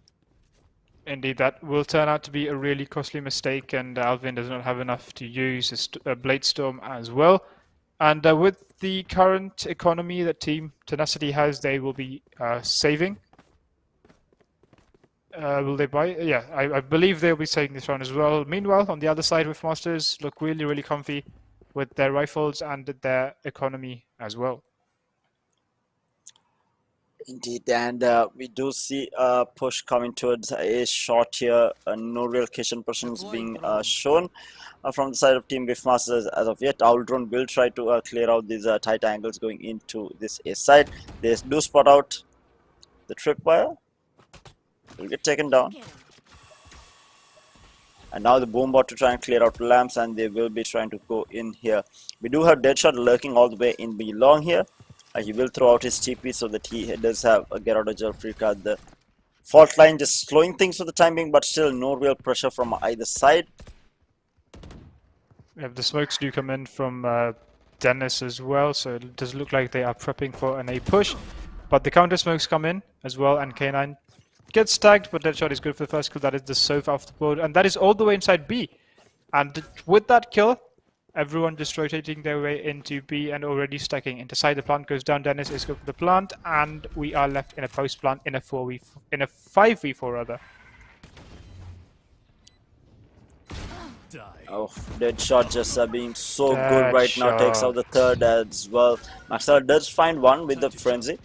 Indeed, that will turn out to be a really costly mistake, and Alvin does not have enough to use a Blade Storm as well. And with the current economy that Team Tenacity has, they will be saving. Will they buy? Yeah, I believe they'll be saving this round as well. Meanwhile, on the other side, Whiff Masters look really, really comfy with their rifles and their economy as well. Indeed, and we do see a push coming towards a shot here. No real kitchen presence being shown from the side of Team Whiffmasters as of yet. Owl Drone will try to clear out these tight angles going into this A side. They do spot out the tripwire. Will get taken down. And now the boombot to try and clear out lamps, and they will be trying to go in here. We do have Deadshot lurking all the way in B long here. He will throw out his TP so that he does have a get out of jail free card. The fault line just slowing things for the time being, but still no real pressure from either side. Yeah, the smokes do come in from Dennis as well, so it does look like they are prepping for an A push. But the counter smokes come in as well, and K9 gets tagged, but Deadshot is good for the first kill. That is the Soph off the board, and that is all the way inside B. And with that kill, everyone just rotating their way into B and already stacking into side. The plant goes down. Dennis is good for the plant, and we are left in a post plant in a 5v4 rather. Oh, Deadshot just being so good right now, takes out the third as well. Maxella does find one with the frenzy,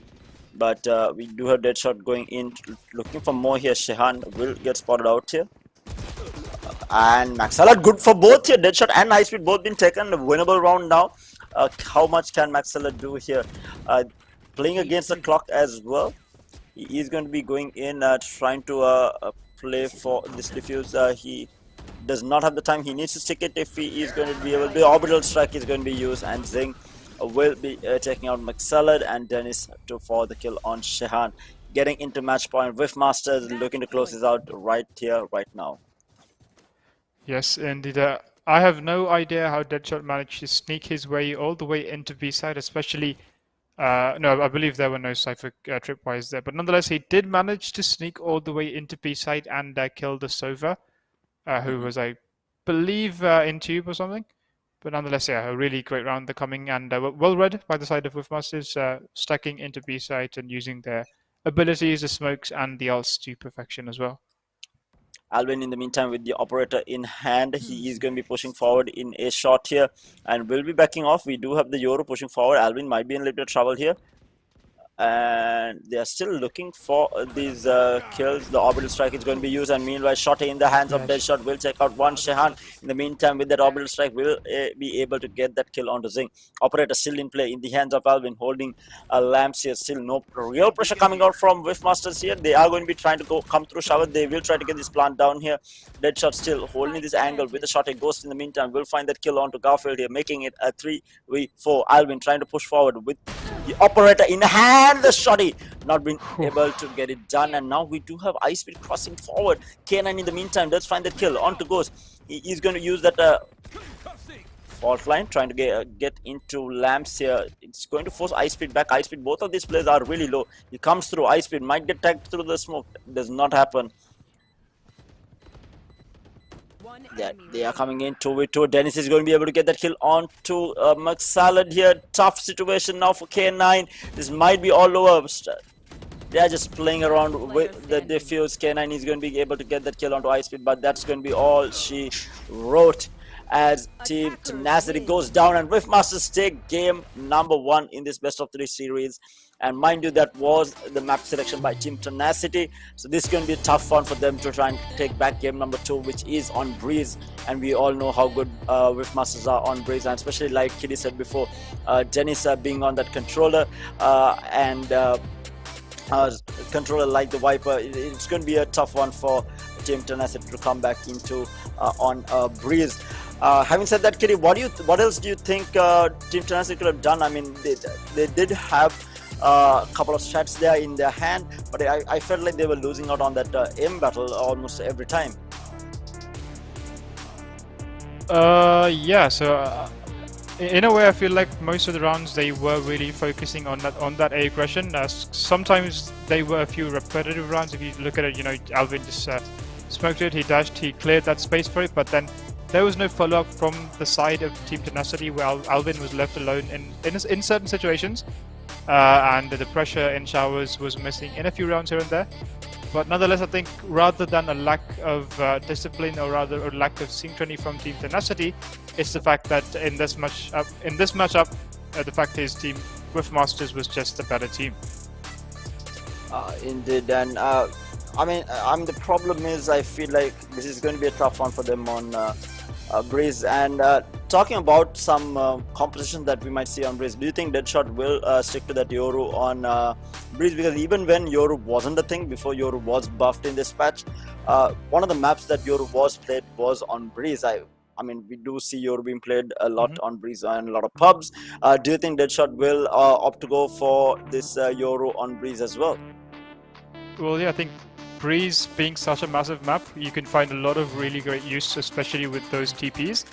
but we do have Deadshot going in, looking for more here. Shehan will get spotted out here. And Maxella good for both here. Deadshot and High Speed both been taken. A winnable round now. How much can Maxella do here? Playing against the clock as well. He is going to be going in, trying to play for this defuse. He does not have the time. He needs to stick it if he is going to be able to. The orbital strike is going to be used, and Zing will be taking out Maxella and Dennis for the kill on Shehan. Getting into match point. Whiffmasters looking to close this out right here, right now. Yes, indeed. I have no idea how Deadshot managed to sneak his way all the way into B side, especially. No, I believe there were no Cypher tripwires there, but nonetheless, he did manage to sneak all the way into B side and kill the Sova, who was, I believe, in tube or something. But nonetheless, yeah, a really great round they're coming, and well read by the side of Whiffmasters, stacking into B side and using their abilities, the smokes, and the ults to perfection as well. Alvin, in the meantime, with the operator in hand, he is going to be pushing forward in a shot here and will be backing off. We do have the Yoru pushing forward. Alvin might be in a little bit of trouble here. And they are still looking for these kills. The orbital strike is going to be used, and meanwhile, shot in the hands of Deadshot will take out one. Shehan, in the meantime, with that orbital strike, will be able to get that kill onto Zing. Operator still in play in the hands of Alvin, holding lamps here. Still no real pressure coming out from Whiffmasters here. They are going to be trying to come through shower. They will try to get this plant down here. Deadshot still holding this angle with a shot. A Ghost in the meantime will find that kill onto Garfield here, making it a 3v4. Alvin trying to push forward with the operator in hand. The shotty not being able to get it done, and now we do have Ice Speed crossing forward. K9 in the meantime does find that kill onto Ghost. He is going to use that fault line, trying to get into lamps here. It's going to force Ice Speed back. Ice Speed, both of these players are really low. He comes through. Ice Speed might get tagged through the smoke. Does not happen. Yeah, they are coming in 2v2. Dennis is going to be able to get that kill onto McSalad here. Tough situation now for K9. This might be all over. They are just playing around with the defuse. K9 is going to be able to get that kill onto Ice Speed, but that's going to be all she wrote as Team Tenacity goes down, and Whiffmasters take game number 1 in this best of 3 series. And mind you, that was the map selection by Team Tenacity, so this is going to be a tough one for them to try and take back game number 2, which is on Breeze. And we all know how good Whiffmasters are on Breeze, and especially like Kitty said before, Dennis being on that controller and controller like the Viper, it's going to be a tough one for Team Tenacity to come back into on Breeze. Having said that, Kitty, what else do you think Team Tenacity could have done? I mean, they did have a couple of strats there in their hand, but I felt like they were losing out on that aim battle almost every time. Yeah, so in a way I feel like most of the rounds they were really focusing on that A aggression. Sometimes they were a few repetitive rounds. If you look at it, you know, Alvin just smoked it, he dashed, he cleared that space for it, but then there was no follow-up from the side of Team Tenacity, where Alvin was left alone in certain situations, and the pressure in showers was missing in a few rounds here and there. But nonetheless, I think rather than a lack of discipline, or rather a lack of synchrony from Team Tenacity, it's the fact that in this matchup, the fact is Team Whiffmasters was just a better team. Indeed, and the problem is I feel like this is going to be a tough one for them on Breeze. And talking about some competition that we might see on Breeze, do you think Deadshot will stick to that Yoru on Breeze? Because even when Yoru wasn't a thing, before Yoru was buffed in this patch, one of the maps that Yoru was played was on Breeze. We do see Yoru being played a lot on Breeze and a lot of pubs. Do you think Deadshot will opt to go for this Yoru on Breeze as well? Well, yeah, I think Breeze being such a massive map, you can find a lot of really great use, especially with those TPs.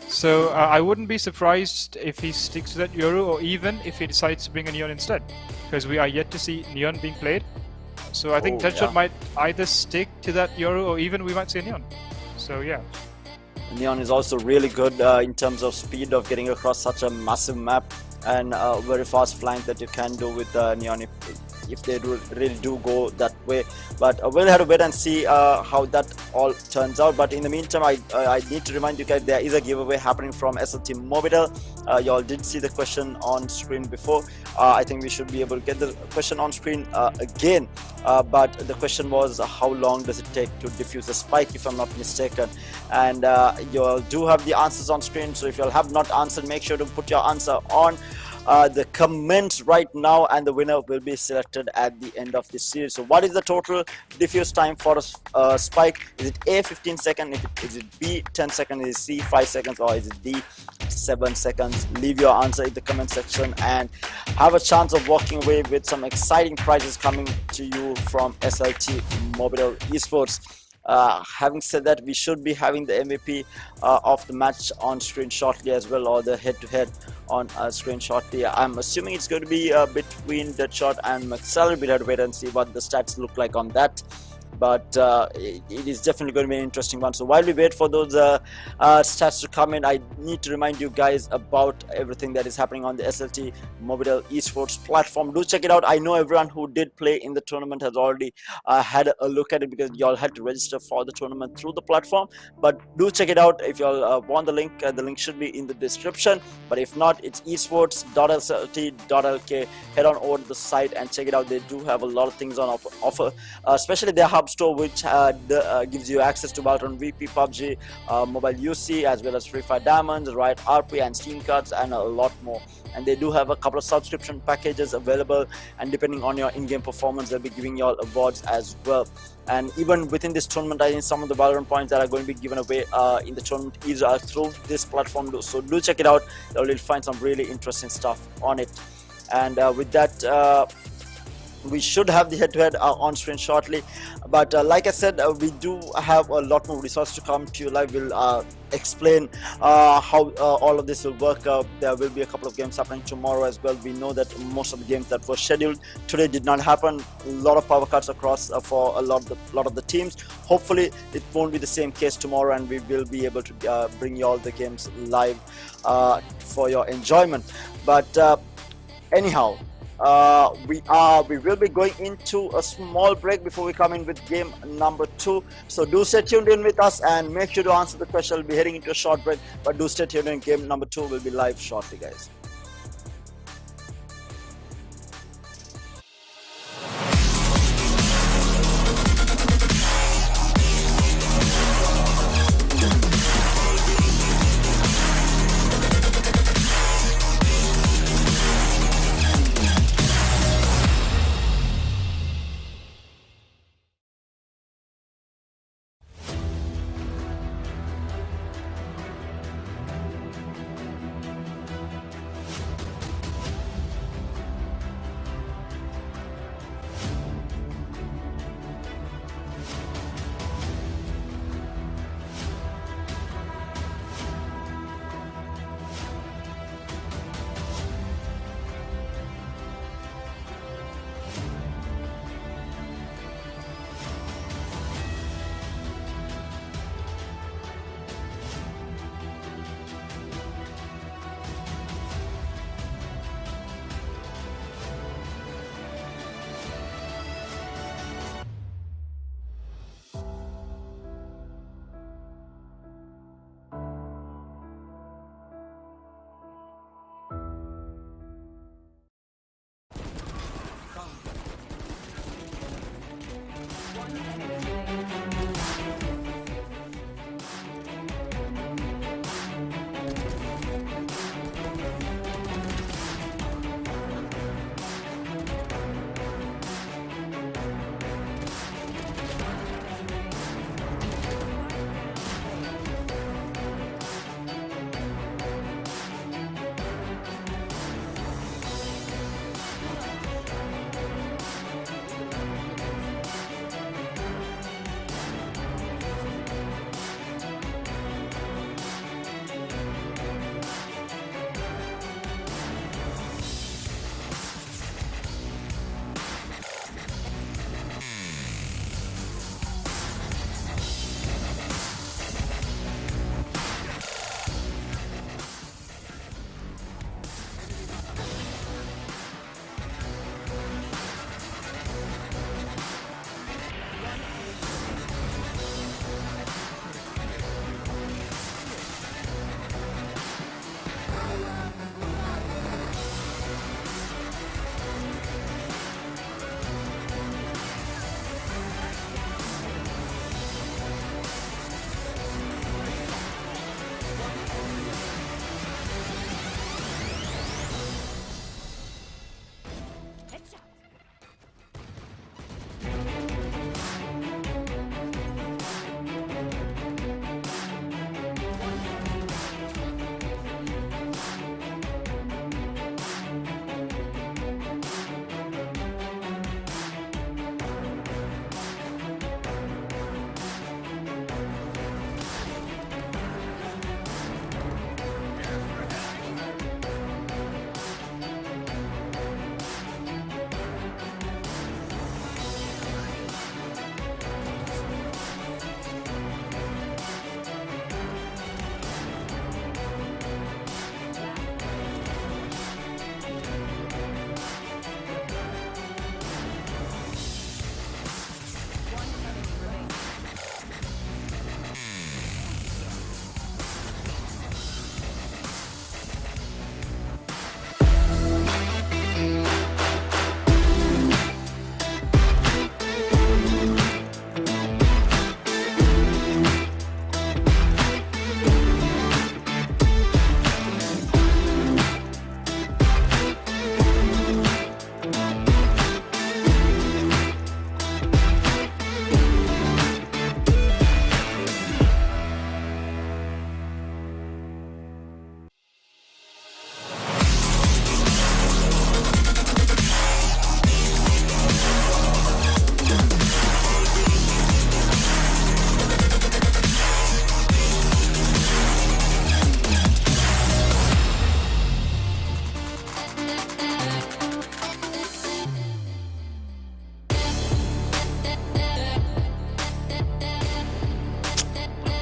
So I wouldn't be surprised if he sticks to that Yoru, or even if he decides to bring a Neon instead, because we are yet to see Neon being played. So I think Deadshot might either stick to that Yoru, or even we might see a Neon. So yeah. Neon is also really good in terms of speed of getting across such a massive map, and very fast flank that you can do with Neon if they really do go that way. But we'll have to wait and see how that all turns out. But in the meantime, I need to remind you guys, there is a giveaway happening from SLTMOBITEL. You all did see the question on screen before. I think we should be able to get the question on screen again. But the question was, how long does it take to defuse a spike, if I'm not mistaken? And you all do have the answers on screen, so if you all have not answered, make sure to put your answer on the comments right now, and the winner will be selected at the end of this series. So what is the total defuse time for a spike? Is it A, 15 seconds? Is it B, 10 seconds? Is it C, 5 seconds? Or is it D, 7 seconds? Leave your answer in the comment section and have a chance of walking away with some exciting prizes coming to you from SLTMOBITEL Esports. Having said that, we should be having the MVP of the match on screen shortly as well, or the head-to-head on screen shortly. I'm assuming it's going to be between Deadshot and Maxell. We'll have to wait and see what the stats look like on that. But it is definitely going to be an interesting one. So while we wait for those stats to come in, I need to remind you guys about everything that is happening on the SLTMOBITEL Esports platform. Do check it out. I know everyone who did play in the tournament has already had a look at it, because y'all had to register for the tournament through the platform. But do check it out. If y'all want the link should be in the description. But if not, it's esports.slt.lk. Head on over to the site and check it out. They do have a lot of things on offer, especially their hub store, which gives you access to Valorant, VP, PUBG, mobile UC, as well as Free Fire Diamonds, Riot RP, and Steam cards, and a lot more. And they do have a couple of subscription packages available, and depending on your in-game performance, they'll be giving you all awards as well. And even within this tournament, I think some of the Valorant points that are going to be given away in the tournament is through this platform. So do check it out. You'll find some really interesting stuff on it. And with that, we should have the head-to-head on screen shortly. But like I said, we do have a lot more resources to come to you live. We'll explain how all of this will work. There will be a couple of games happening tomorrow as well. We know that most of the games that were scheduled today did not happen. A lot of power cuts across for a lot of the teams. Hopefully it won't be the same case tomorrow, and we will be able to bring you all the games live for your enjoyment. But anyhow, we will be going into a small break before we come in with game number 2. So do stay tuned in with us and make sure to answer the question. We'll be heading into a short break, but do stay tuned in. Game number 2 will be live shortly, guys.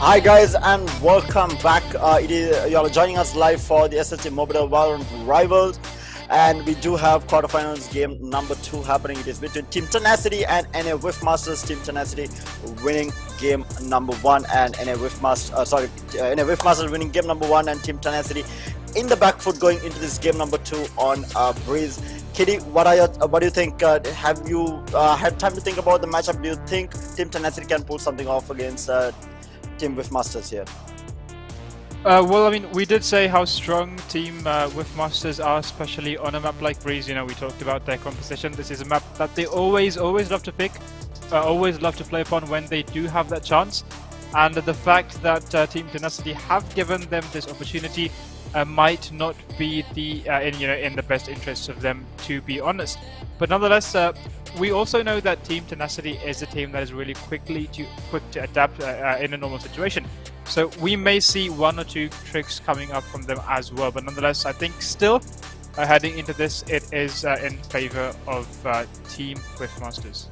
Hi guys and welcome back. You are joining us live for the SLTMOBITEL Valorant Rivals, and we do have quarterfinals game number 2 happening. It is between Team Tenacity and NA Whiff Masters. Team Tenacity winning game number 1 and NA Whiff Masters winning game number 1 and Team Tenacity in the back foot going into this game number 2 on Breeze. Kitty, what do you think? Have you had time to think about the matchup? Do you think Team Tenacity can pull something off against Team Whiff Masters here? Well, I mean, we did say how strong Team Whiff Masters are, especially on a map like Breeze. You know, we talked about their composition. This is a map that they always love to pick, always love to play upon when they do have that chance. And the fact that Team Tenacity have given them this opportunity might not be in the best interests of them, to be honest. But nonetheless, we also know that Team Tenacity is a team that is really quick to adapt in a normal situation. So we may see 1 or 2 tricks coming up from them as well. But nonetheless, I think still heading into this, it is in favor of Team Whiff Masters.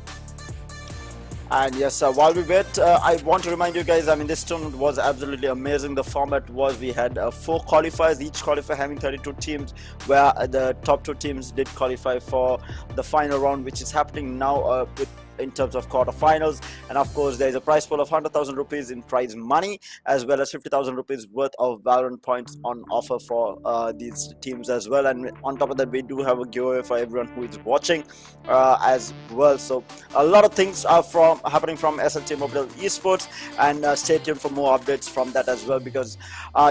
And yes, while we wait, I want to remind you guys, I mean, this tournament was absolutely amazing. The format was, we had 4 qualifiers, each qualifier having 32 teams, where the top 2 teams did qualify for the final round, which is happening now with in terms of quarterfinals. And of course, there is a prize pool of 100,000 rupees in prize money, as well as 50,000 rupees worth of Valorant points on offer for these teams as well. And on top of that, we do have a giveaway for everyone who is watching as well. So a lot of things are happening from SLTMOBITEL Esports, and stay tuned for more updates from that as well, because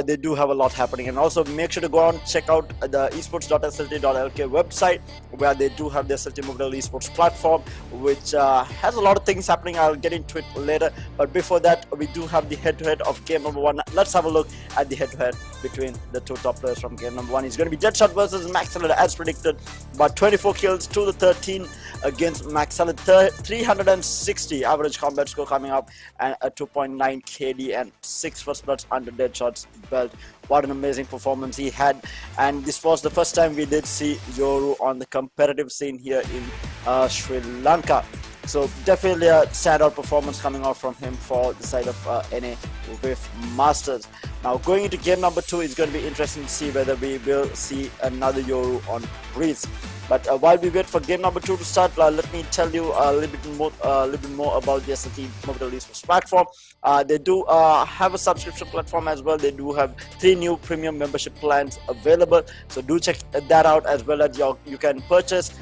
they do have a lot happening. And also make sure to go on check out the esports.slt.lk website, where they do have the SLTMOBITEL Esports platform, which has a lot of things happening. I'll get into it later, but before that, we do have the head-to-head of game number 1. Let's have a look at the head-to-head between the two top players from game number 1. It's going to be Deadshot versus Maxalid, as predicted, but 24 kills to the 13 against Maxalid, 360 average combat score coming up, and a 2.9 KD and 6 first bloods under Deadshot's belt. What an amazing performance he had, and this was the first time we did see Yoru on the competitive scene here in Sri Lanka. So definitely a standout performance coming out from him for the side of NA Whiff Masters. Now going into game number 2, it's going to be interesting to see whether we will see another Yoru on Breeze. But while we wait for game number 2 to start, let me tell you a little bit more about the SLTMOBITEL Esports platform. They do have a subscription platform as well. They do have 3 new premium membership plans available, so do check that out, as well as you can purchase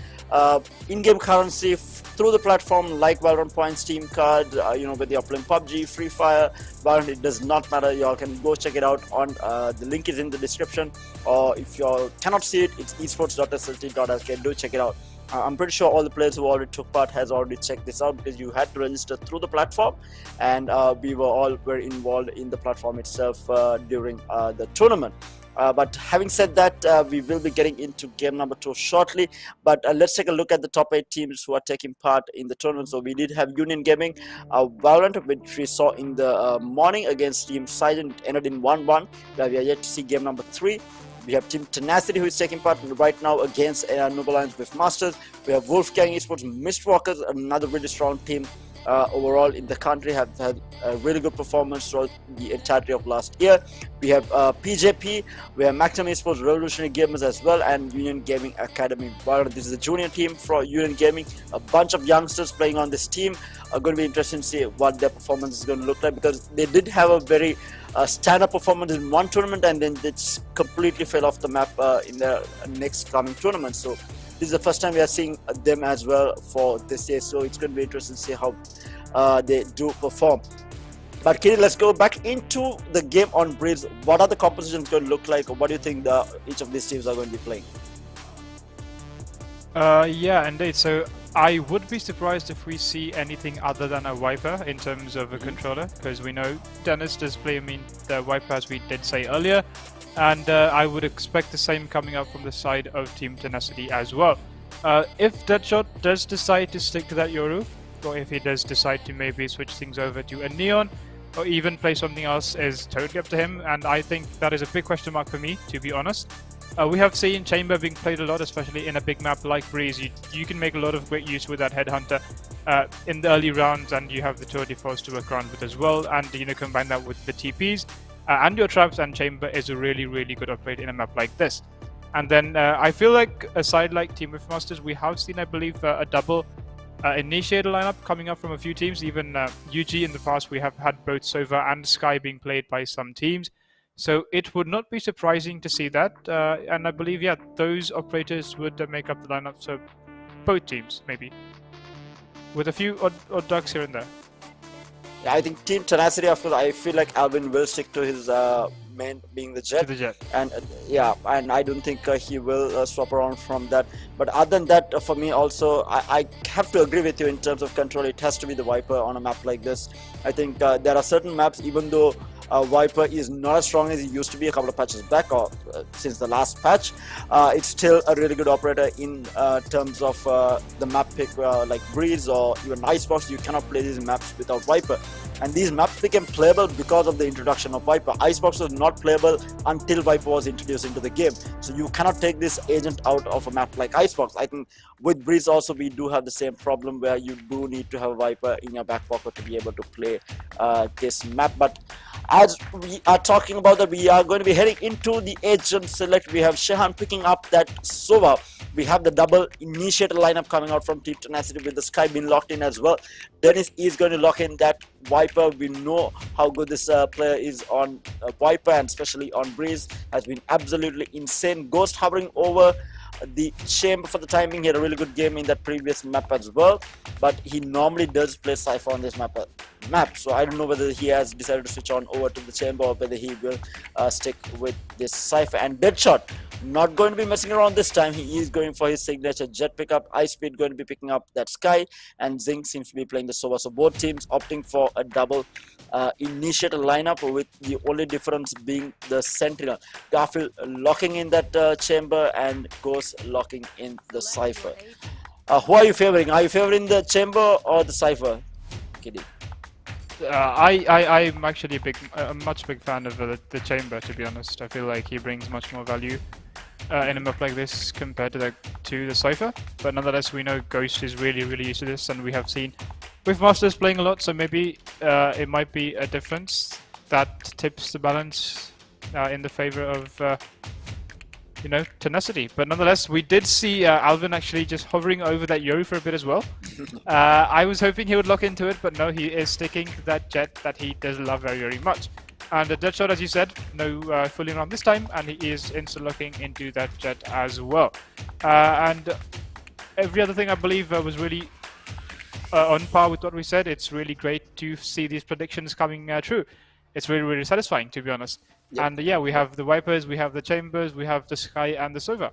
in-game currency through the platform, like Valorant points, Steam card, whether you're playing PUBG, Free Fire, Valorant, it does not matter. Y'all can go check it out on the link is in the description, or if y'all cannot see it, it's esports.slt.lk. do check it out. I'm pretty sure all the players who already took part has already checked this out, because you had to register through the platform, and we were all very involved in the platform itself during the tournament. But having said that, we will be getting into game number 2 shortly. But let's take a look at the top 8 teams who are taking part in the tournament. So we did have Union Gaming Valorant, which we saw in the morning against Team Silent, ended in 1-1. We are yet to see game number 3. We have Team Tenacity, who is taking part right now against Noob Alliance with Masters. We have Wolfgang Esports Mistwalkers, another really strong team overall in the country, have had a really good performance throughout the entirety of last year. We have PJP, we have Maximum Esports Revolutionary Gamers as well, and Union Gaming Academy. This is a junior team for Union Gaming. A bunch of youngsters playing on this team. Are going to be interesting to see what their performance is going to look like, because they did have a very stand-up performance in one tournament, and then they just completely fell off the map in their next coming tournament. So this is the first time we are seeing them as well for this year, so it's going to be interesting to see how they do perform. But Kitty, let's go back into the game on Breeze. What are the compositions going to look like? What do you think each of these teams are going to be playing? Yeah, indeed. So I would be surprised if we see anything other than a Viper in terms of a controller, because we know Dennis does play the Viper, as we did say earlier. And I would expect the same coming up from the side of Team Tenacity as well. If Deadshot does decide to stick to that Yoru, or if he does decide to maybe switch things over to a Neon, or even play something else, is totally up to him. And I think that is a big question mark for me, to be honest. We have seen Chamber being played a lot, especially in a big map like Breeze. You can make a lot of great use with that Headhunter in the early rounds, and you have the Tour de Force to work around with as well, and combine that with the TPs. And your traps, and Chamber is a really, really good upgrade in a map like this. And then I feel like a side like Team Whiff Masters, we have seen, I believe, a double initiator lineup coming up from a few teams. Even UG in the past, we have had both Sova and Sky being played by some teams. So it would not be surprising to see that. And I believe, yeah, those operators would make up the lineup. So both teams, maybe, with a few odd ducks here and there. Yeah, I think Team Tenacity, I feel like Alvin will stick to his main, being the Jet. And yeah, and I don't think he will swap around from that. But other than that, for me also, I have to agree with you in terms of control. It has to be the Viper on a map like this. I think there are certain maps, even though Viper is not as strong as he used to be a couple of patches back, or since the last patch, it's still a really good operator in terms of the map pick, like Breeze or even Icebox. You cannot play these maps without Viper, and these maps became playable because of the introduction of Viper. Icebox was not playable until Viper was introduced into the game, so you cannot take this agent out of a map like Icebox. I think with Breeze also we do have the same problem, where you do need to have Viper in your back pocket to be able to play this map. But As we are talking about that, we are going to be heading into the agent select. We have Shehan picking up that Sova. We have the double initiator lineup coming out from Team Tenacity with the Sky being locked in as well. Dennis is going to lock in that Viper. We know how good this player is on Viper, and especially on Breeze. Has been absolutely insane. Ghost hovering over the chamber for the timing. He had a really good game in that previous map as well, but he normally does play Cypher on this map. So I don't know whether he has decided to switch on over to the chamber or whether he will stick with this Cypher. And Deadshot not going to be messing around this time. He is going for his signature jet pickup. Ice Speed going to be picking up that Sky, and Zing seems to be playing the Sova. So both teams opting for a double initiator lineup, with the only difference being the Sentinel. Garfield locking in that chamber, and Ghost locking in the Cypher. Who are you favoring? Are you favoring the chamber or the Cypher? Kidding. I'm actually a much big fan of the chamber, to be honest. I feel like he brings much more value in a map like this compared to the Cypher. But nonetheless, we know Ghost is really used to this, and we have seen Whiff Masters playing a lot, so maybe it might be a difference that tips the balance in the favor of Tenacity. But nonetheless, we did see Alvin actually just hovering over that Yuri for a bit as well. I was hoping he would lock into it, but no, he is sticking to that jet that he does love very much. And the Deadshot, as you said, no fooling around this time, and he is insta-locking into that jet as well. And every other thing, I believe, was really on par with what we said. It's really great to see these predictions coming true. It's really satisfying, to be honest. Yep. And yeah, we have the Vipers, we have the Chambers, we have the Sky and the Sova.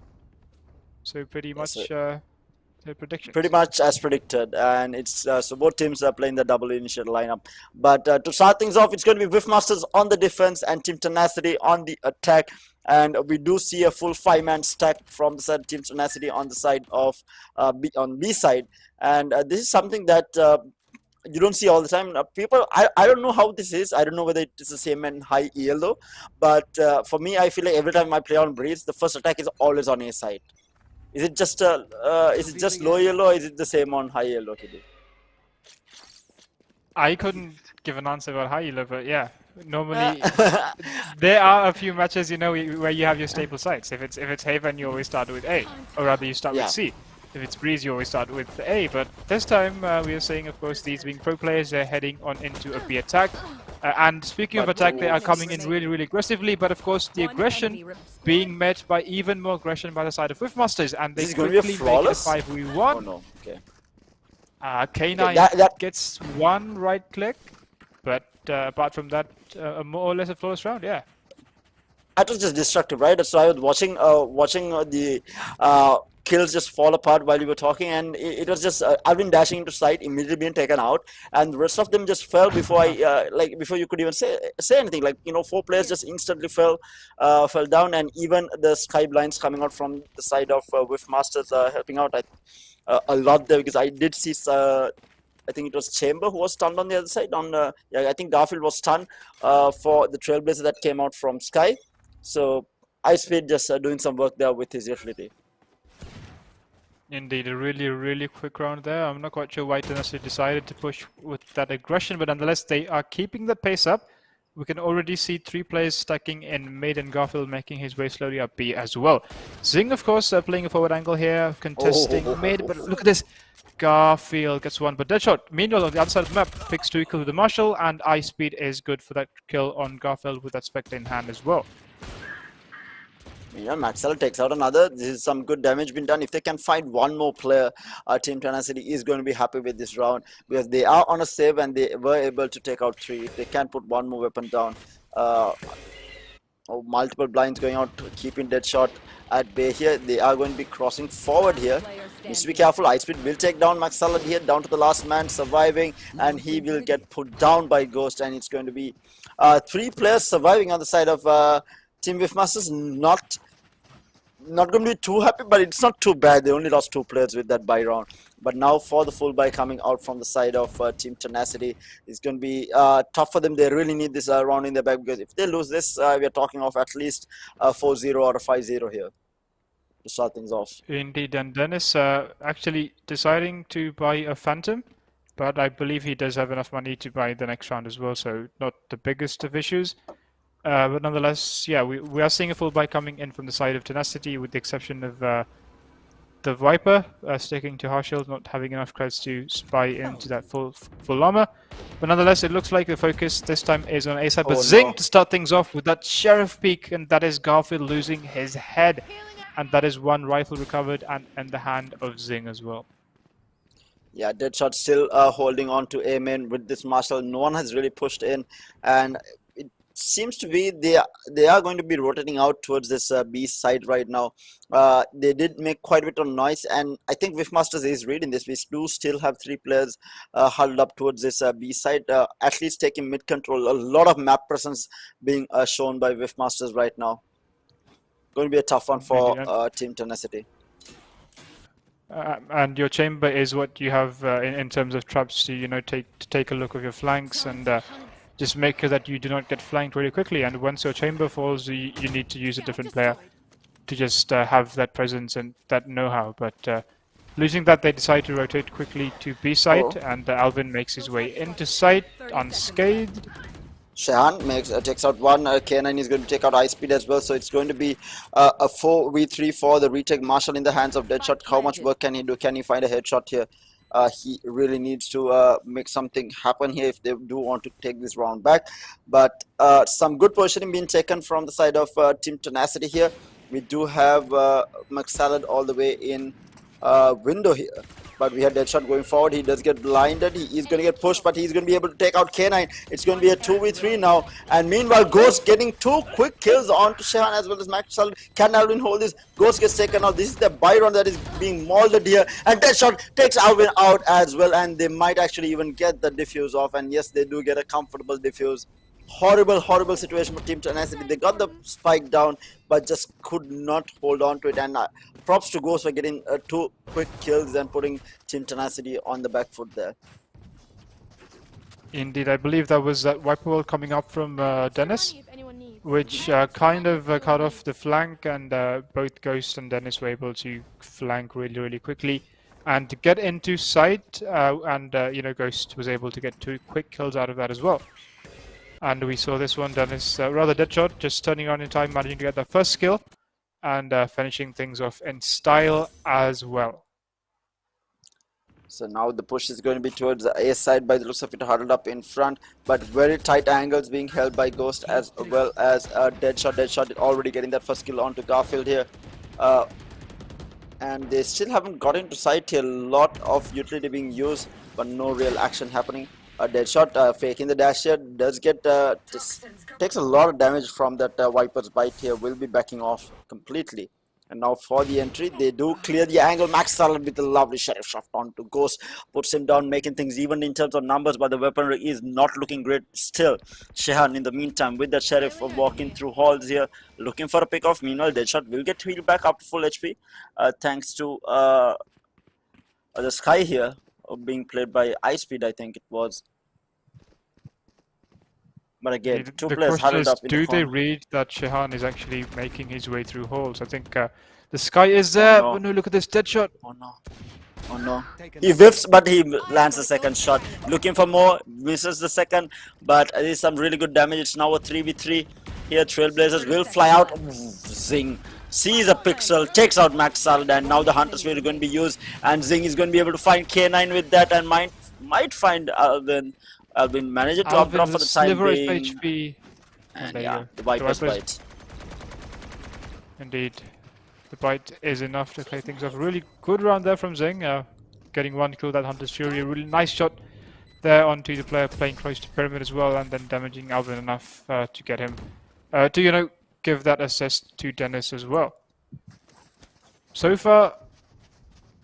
So pretty much the predictions. Pretty much as predicted, and it's so both teams are playing the double initial lineup. But to start things off, it's going to be Whiff Masters on the defense and Team Tenacity on the attack. And we do see a full 5-man stack from the side of Team Tenacity on the side of on B side, and this is something that you don't see all the time. People, I don't know how this is. I don't know whether it is the same in high ELO, but for me, I feel like every time I play on Breeze, the first attack is always on A side. Is it just low ELO, or is it the same on high ELO today? I couldn't give an answer about high ELO, but yeah, normally there are a few matches, where you have your staple sites. If it's Haven, you always start with A, or rather you start with C. If it's Breeze, you always start with A, but this time we are saying, of course, these being pro players, they're heading on into a B attack. And speaking of attack, they are coming in really aggressively, but of course the aggression being met by even more aggression by the side of Whiff Masters, and they quickly make it a 5v1. Oh no, okay. K9 gets one right click, but apart from that, more or less a flawless round, yeah. That was just destructive, right? So I was watching the kills just fall apart while you were talking, and it was just I've been dashing into site, immediately being taken out, and the rest of them just fell before I before you could even say anything. 4 players just instantly fell down, and even the Sky blinds coming out from the side of Whiff Masters helping out a lot there, because I did see I think it was Chamber who was stunned on the other side. I think Garfield was stunned for the Trailblazer that came out from Sky. So Ice Speed just doing some work there with his utility. Indeed, a really quick round there. I'm not quite sure why Tenacity decided to push with that aggression, but nonetheless they are keeping the pace up. We can already see 3 players stacking in mid, and Garfield making his way slowly up B as well. Zing, of course, playing a forward angle here, contesting mid, but look at this. Garfield gets one, but Deadshot, meanwhile, on the other side of the map, picks 2 kills with the Marshal, and Ice Speed is good for that kill on Garfield with that Spectre in hand as well. Yeah, Maxwell takes out another. This is some good damage been done. If they can find one more player, Team Tenacity is going to be happy with this round, because they are on a save and they were able to take out 3. If they can put one more weapon down, multiple blinds going out, keeping Deadshot at bay here. They are going to be crossing forward here. Needs to be careful. Ice Speed will take down Maxwell here, down to the last man surviving, and he will get put down by Ghost, and it's going to be 3 players surviving on the side of Team Whiff Masters. Not going to be too happy, but it's not too bad. They only lost 2 players with that buy round. But now for the full buy coming out from the side of Team Tenacity, it's going to be tough for them. They really need this round in their back, because if they lose this, we are talking of at least a 4-0 or a 5-0 here to start things off. Indeed, and Dennis actually deciding to buy a Phantom but I believe he does have enough money to buy the next round as well, so not the biggest of issues. But nonetheless, yeah, we are seeing a full buy coming in from the side of Tenacity, with the exception of the Viper sticking to Harsh Shield, not having enough creds to spy into that full armor. But nonetheless, it looks like the focus this time is on A side. But Oh Zing no. to start things off with that Sheriff peek, and that is Garfield losing his head. And that is one rifle recovered and in the hand of Zing as well. Yeah, Deadshot still holding on to A main with this Marshall. No one has really pushed in, and it seems to be they are going to be rotating out towards this B side right now. They did make quite a bit of noise, and I think Whiffmasters is reading this. We do still have 3 players huddled up towards this B side, at least taking mid control. A lot of map presence being shown by Whiffmasters right now. Going to be a tough one for Team Tenacity. And your chamber is what you have in terms of traps to take a look of your flanks and just make sure that you do not get flanked really quickly. And once your chamber falls, you need to use a different player to just have that presence and that know-how. But losing that, they decide to rotate quickly to B side, and Alvin makes his way into site unscathed. Shehan takes out one. K9 is going to take out Ice Speed as well. So it's going to be a 4v3 for the retake Marshall in the hands of Deadshot. How much work can he do? Can he find a headshot here? He really needs to make something happen here if they do want to take this round back. But some good positioning being taken from the side of Team Tenacity here. We do have McSalad all the way in window here. But we had Deadshot going forward. He does get blinded. He is going to get pushed, but he's going to be able to take out K9. It's going to be a 2v3 now. And meanwhile, Ghost getting 2 quick kills onto Shehan as well as Max Salad. Can Alvin hold this? Ghost gets taken out. This is the Byron that is being molded here. And Deadshot takes Alvin out as well. And they might actually even get the defuse off. And yes, they do get a comfortable defuse. Horrible situation for Team Tenacity. They got the spike down, but just could not hold on to it. And props to Ghost for getting 2 quick kills and putting Team Tenacity on the back foot there. Indeed, I believe that was that wiper wall coming up from Dennis, which kind of cut off the flank, and both Ghost and Dennis were able to flank really quickly and to get into sight, and Ghost was able to get 2 quick kills out of that as well. And we saw this one, Dennis, rather Deadshot, just turning on in time, managing to get the first skill, and finishing things off in style as well. So now the push is going to be towards the A side by the looks of it, huddled up in front, but very tight angles being held by Ghost as well as Deadshot. Deadshot already getting that first kill onto Garfield here. And they still haven't got into sight here. A lot of utility being used, but no real action happening. Deadshot faking the dash here does get takes a lot of damage from that Viper's bite here. Will be backing off completely. And now for the entry, they do clear the angle. Max Salad with a lovely Sheriff shot onto Ghost, puts him down, making things even in terms of numbers, but the weaponry is not looking great still. Shehan in the meantime with the Sheriff walking through halls here, looking for a pick off. Meanwhile, Deadshot will get healed back up to full HP thanks to the Sky here being played by Ice Speed, I think it was. But again, two players huddled up in the do they read that Shehan is actually making his way through holes? I think the Sky is there. Oh no, look at this Deadshot. Oh no. Oh no. He whiffs, but he lands the second shot. Looking for more, misses the second, but there is some really good damage. It's now a 3v3. Here, Trailblazers will fly out. Ooh, Zing sees a pixel, takes out Max Salad, and now the Hunter's Wheel is going to be used. And Zing is going to be able to find K9 with that, and might find Alvin. Alvin managed to drop for the time being. HP. And yeah, the Viper's bite. Indeed. The bite is enough to play things off. Really good round there from Zing. Getting 1 kill, that Hunter's Fury. A really nice shot there onto the player playing close to Pyramid as well, and then damaging Alvin enough to get him to, give that assist to Dennis as well. So far,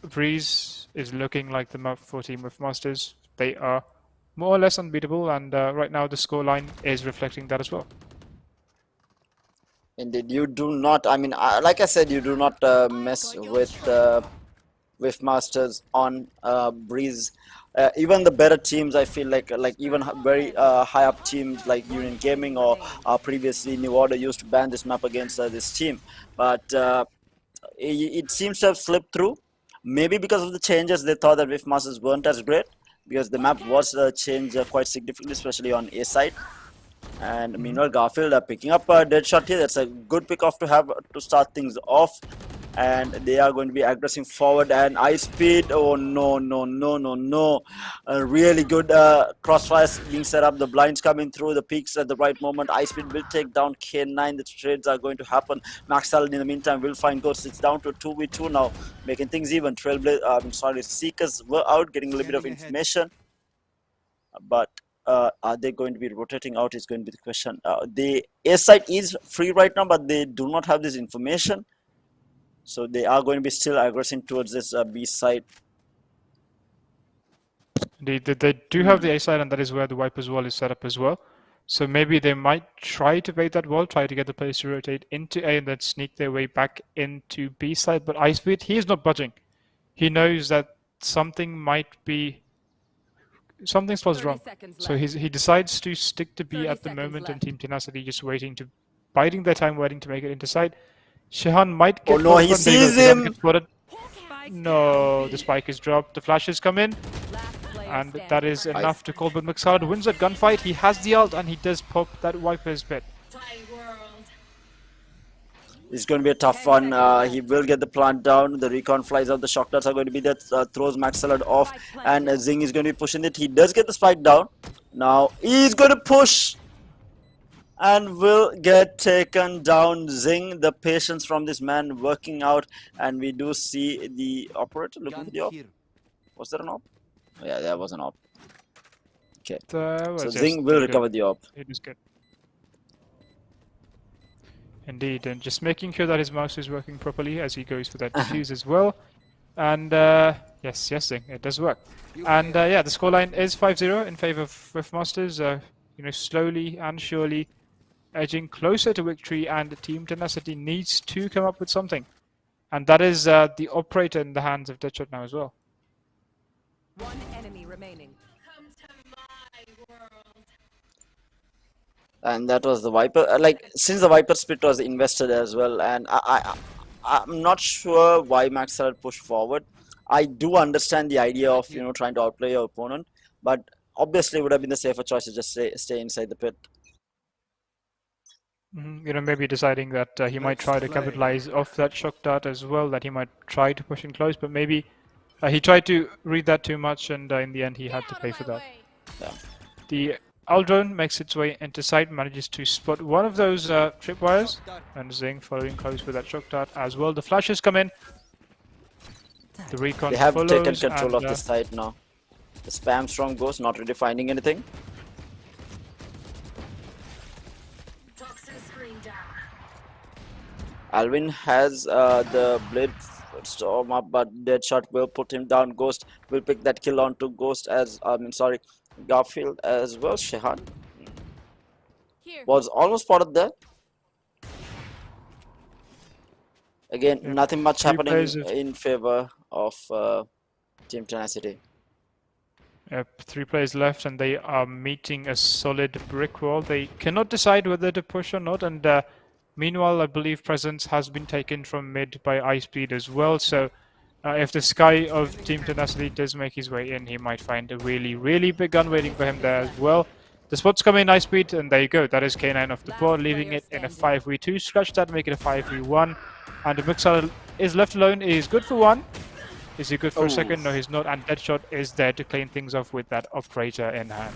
Breeze is looking like the map for Team Whiffmasters. They are more or less unbeatable, and right now the scoreline is reflecting that as well. Indeed, you do not, like I said, you do not mess with Whiffmasters on Breeze. Even the better teams, I feel like even very high up teams like Union Gaming or previously New Order used to ban this map against this team. But it seems to have slipped through. Maybe because of the changes, they thought that Whiffmasters weren't as great. because the map was changed quite significantly, especially on A side. And meanwhile, Garfield picking up a dead shot here. That's a good pick off to have to start things off. And they are going to be aggressing forward. And ice speed. Oh no, no, no, no, no! A really good crossfires being set up. The blinds coming through. The peaks at the right moment. Ice speed will take down K9. The trades are going to happen. Max Allen in the meantime will find Ghost. It's down to 2v2 now, making things even. Seekers were out, getting a little bit of information, but are they going to be rotating out is going to be the question. The A side is free right now, but they do not have this information. So they are going to be still aggressing towards this B side. Indeed, they do have the A side, and that is where the Viper's wall is set up as well. So maybe they might try to bait that wall, try to get the players to rotate into A and then sneak their way back into B side. But Icebeard, he is not budging. He knows that something was wrong. So he decides to stick to B at the moment, and Team Tenacity just biding their time, waiting to make it into side. Shehan might get. Oh no, he sees him! No, the spike is dropped. The flashes come in, and that is enough to call. But Mixard wins that gunfight. He has the ult, and he does pop that Viper's bit. It's going to be a tough one. He will get the plant down. The recon flies out. The shock darts are going to be that throws Max Salad off, and Zing is going to be pushing it. He does get the spike down. Now he's going to push and will get taken down. Zing, the patience from this man working out, and we do see the operator looking for the op. Was there an op? Oh, yeah, there was an op. Okay, so Zing will recover the op. It is good. Indeed, and just making sure that his mouse is working properly as he goes for that defuse as well. And yes, Zing, it does work. And yeah, the scoreline is 5-0 in favor of Whiff Masters. Slowly and surely edging closer to victory, and Team Tenacity needs to come up with something. And that is the operator in the hands of Deadshot now as well. One enemy remaining. Come to my world. And that was the Viper. Since the Viper split was invested as well, and I'm not sure why Max Salad pushed forward. I do understand the idea of trying to outplay your opponent, but obviously it would have been the safer choice to just stay inside the pit. Maybe deciding that he might try to capitalize off that shock dart as well, that he might try to push in close, but maybe he tried to read that too much, and in the end he had to pay for that. Yeah. The Aldrone makes its way into sight, manages to spot one of those tripwires, and Zing following close with that shock dart as well. The flashes come in. The recon They have follows, taken control of the site now. The spam strong Ghost not really finding anything. Alvin has the blade storm up, but Deadshot will put him down. Ghost will pick that kill onto Ghost as Garfield as well. Shehan was almost spotted there. Again, nothing much happening in favor of Team Tenacity. Yep, 3 players left, and they are meeting a solid brick wall. They cannot decide whether to push or not, and meanwhile, I believe presence has been taken from mid by Icebeard as well. So if the Sky of Team Tenacity does make his way in, he might find a really, really big gun waiting for him there as well. The spots come in Icebeard, and there you go. That is K9 off the board, leaving it in a 5v2. Scratch that, make it a 5v1. And the Mixer is left alone. He is good for 1. Is he good for a second? No, he's not. And Deadshot is there to clean things off with that operator in hand.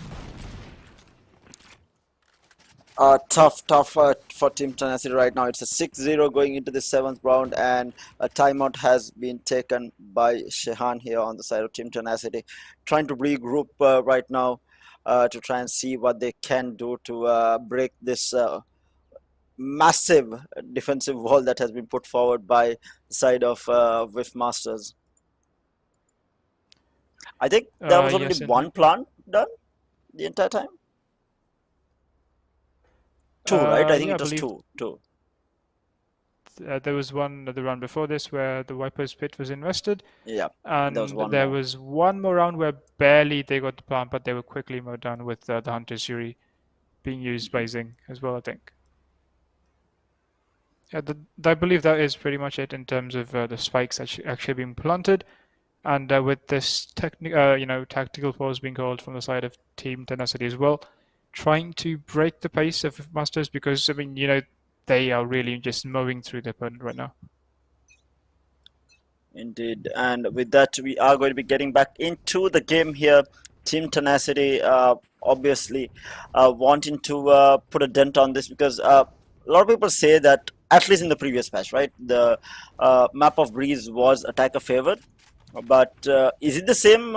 Tough for Team Tenacity right now. It's a 6-0 going into the 7th round, and a timeout has been taken by Shehan here on the side of Team Tenacity, trying to regroup right now to try and see what they can do to break this massive defensive wall that has been put forward by the side of Whiff Masters. I think there was only one plant done the entire time. 2, right? I think it was two. There was one the round before this where the Viper's pit was invested. Yeah, and there was one more round where barely they got the plant, but they were quickly mowed down with the Hunter's Fury being used by Zing as well, I think. Yeah, I believe that is pretty much it in terms of the spikes actually being planted. And with this tactical pause being called from the side of Team Tenacity as well, trying to break the pace of Masters because I mean they are really just mowing through the opponent right now. Indeed, and with that, we are going to be getting back into the game here. Team Tenacity, obviously, wanting to put a dent on this because a lot of people say that, at least in the previous patch, right, the map of Breeze was attacker favored. But is it the same,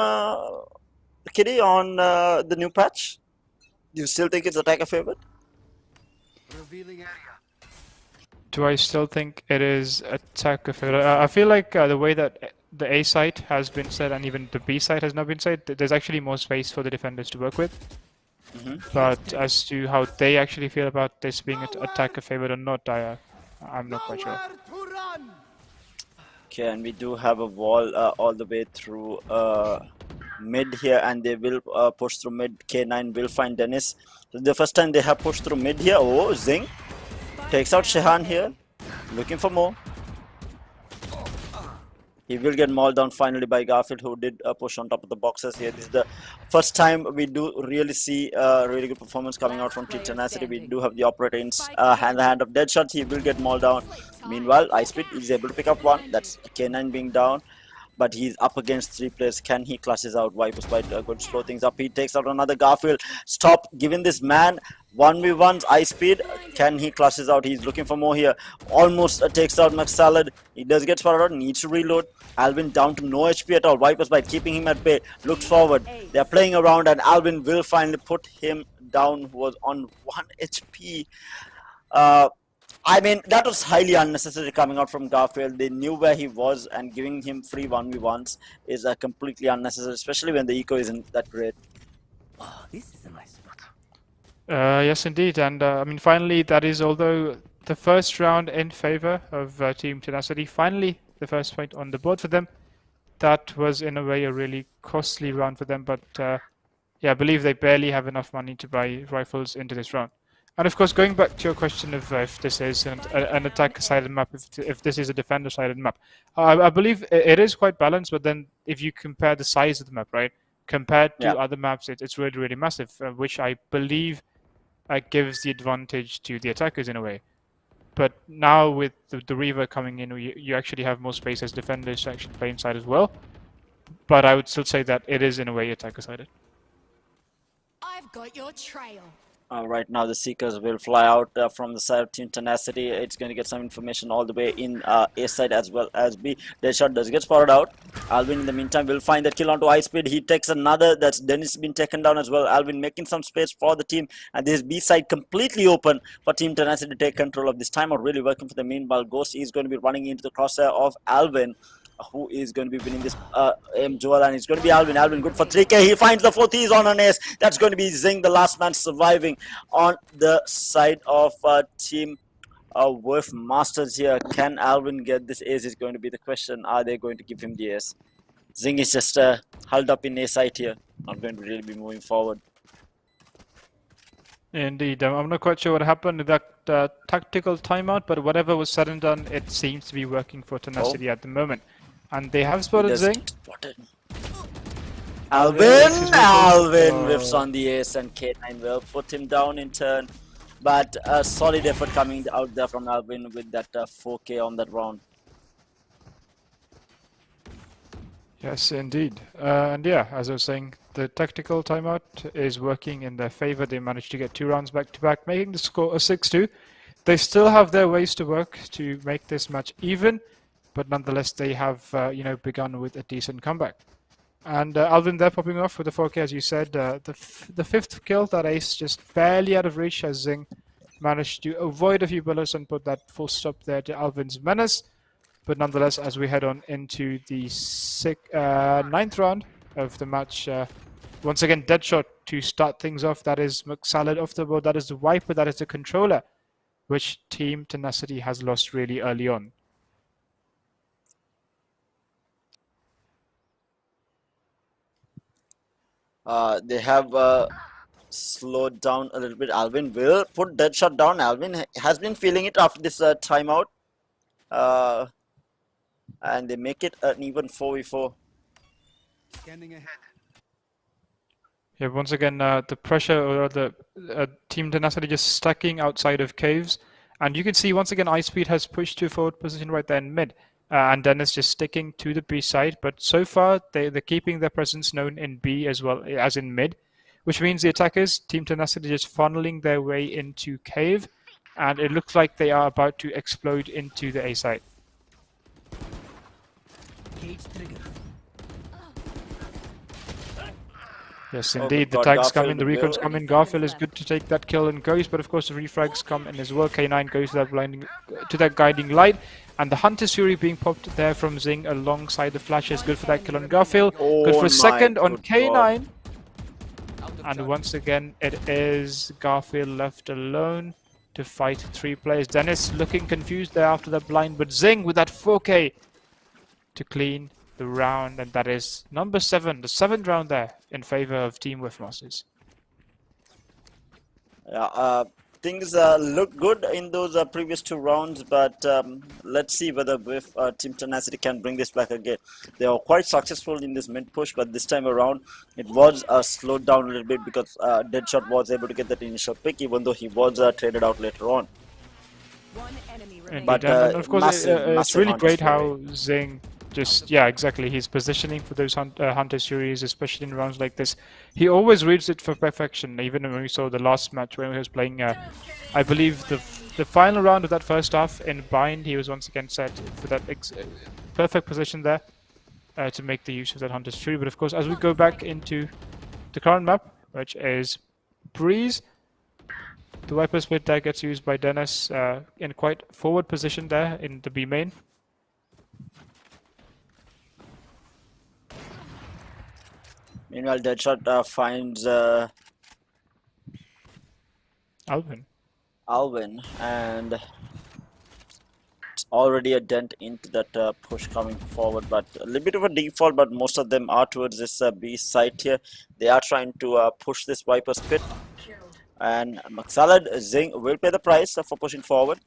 Kitty, on the new patch? Do you still think it's attacker favored? Do I still think it is attack of I feel like the way that the A site has been set and even the B site has now been set, there's actually more space for the defenders to work with. But as to how they actually feel about this being attacker favored or not, I'm not quite sure. Okay, and we do have a wall all the way through mid here, and they will push through mid. K9 will find Dennis. So the first time they have pushed through mid here. Oh, Zing takes out Shehan here, looking for more. He will get mauled down finally by Garfield, who did push on top of the boxes here. This is the first time we do really see really good performance coming out from Team Tenacity. We do have the operator in the hand of Deadshot. He will get mauled down. Meanwhile, Icepeed is able to pick up one. That's K9 being down. But he's up against 3 players. Can he clashes out? Viper's quite going to slow things up. He takes out another Garfield. Stop giving this man 1v1's Icepeed. Can he clashes out? He's looking for more here. Almost takes out McSalad. He does get spotted out. Needs to reload. Alvin down to no HP at all. Viper's by keeping him at bay. Looks forward. They're playing around and Alvin will finally put him down. Who was on 1 HP. I mean, that was highly unnecessary coming out from Garfield. They knew where he was, and giving him free 1v1s is completely unnecessary, especially when the eco isn't that great. Oh, this is a nice spot. Yes, indeed. And I mean, finally, that is, although the first round in favor of Team Tenacity, finally the first point on the board for them. That was, in a way, a really costly round for them. But yeah, I believe they barely have enough money to buy rifles into this round. And of course, going back to your question of if this is an attacker-sided map, if this is a defender-sided map, I believe it is quite balanced. But then, if you compare the size of the map, right, compared to other maps, it's really, really massive, which I believe gives the advantage to the attackers in a way. But now with the Reaver coming in, you actually have more space as defenders to actually play inside as well. But I would still say that it is in a way attacker-sided. I've got your trail. Right now, the Seekers will fly out from the side of Team Tenacity. It's going to get some information all the way in A side as well as B. Deadshot does get spotted out. Alvin, in the meantime, will find that kill onto Icepeed. He takes another. That's Dennis been taken down as well. Alvin making some space for the team. And this B side completely open for Team Tenacity to take control of this time. Or really working for the meanwhile. Ghost is going to be running into the crosshair of Alvin, who is going to be winning this Joel, and it's going to be Alvin. Alvin good for 3k. He finds the 4th. He's on an ace. That's going to be Zing, the last man surviving on the side of Team Whiff Masters here. Can Alvin get this ace is going to be the question. Are they going to give him the ace? Zing is just held up in a site here. Not going to really be moving forward. Indeed, I'm not quite sure what happened with that tactical timeout, but whatever was said and done, it seems to be working for Tenacity at the moment. And they have spotted Zing. Alvin whiffs on the ace, and K9 will put him down in turn. But a solid effort coming out there from Alvin with that 4k on that round. Yes, indeed. And yeah, as I was saying, the tactical timeout is working in their favor. They managed to get 2 rounds back to back, making the score a 6-2. They still have their ways to work to make this match even, but nonetheless, they have begun with a decent comeback. And Alvin there popping off with the 4k, as you said. The 5th kill, that ace just barely out of reach as Zing managed to avoid a few bullets and put that full stop there to Alvin's menace. But nonetheless, as we head on into the 9th round of the match, once again, Deadshot to start things off. That is McSalad off the board. That is the Viper. That is the controller, which Team Tenacity has lost really early on. They have slowed down a little bit. Alvin will put Deadshot down. Alvin has been feeling it after this timeout. And they make it an even 4v4. Scanning ahead. Yeah, once again, the pressure or the Team Tenacity just stacking outside of caves. And you can see once again Ice Speed has pushed to forward position right there in mid. And Dennis just sticking to the B side. But so far, they're keeping their presence known in B as well as in mid. Which means the attackers, Team Tenacity, just funneling their way into cave. And it looks like they are about to explode into the A side. Cage trigger. Yes, Oh indeed. my The God, tags come Garfield in, the with the recons bill. come in. Garfield is good to take that kill and goes, but of course the refrags come in as well. K9 goes to that blinding, to that guiding light, and the Hunter's Fury being popped there from Zing alongside the flash is good for that kill on Garfield. Good Oh for a second on good K9, God. and once again it is Garfield left alone to fight 3 players. Dennis looking confused there after that blind, but Zing with that 4K to clean the round, and that is number 7, the 7th round there in favor of Team Whiff Masters. Yeah, things look good in those previous 2 rounds, but let's see whether with Team Tenacity can bring this back again. They were quite successful in this mid push, but this time around it was slowed down a little bit because Deadshot was able to get that initial pick, even though he was traded out later on. One enemy remaining. But But, of course, massive it's really Hunter's great how Fury. Zing just, yeah, exactly. He's positioning for those Hunter series, especially in rounds like this. He always reads it for perfection, even when we saw the last match when he was playing, I believe, the final round of that first half in Bind. He was once again set for that perfect position there to make the use of that Hunter's Fury. But of course, as we go back into the current map, which is Breeze, the Viper Split there gets used by Dennis in quite forward position there in the B main. Meanwhile, Deadshot finds Alvin. and it's already a dent into that push coming forward, but a little bit of a default, but most of them are towards this B site here. They are trying to push this Viper's Pit, and Maxalad Zing will pay the price for pushing forward.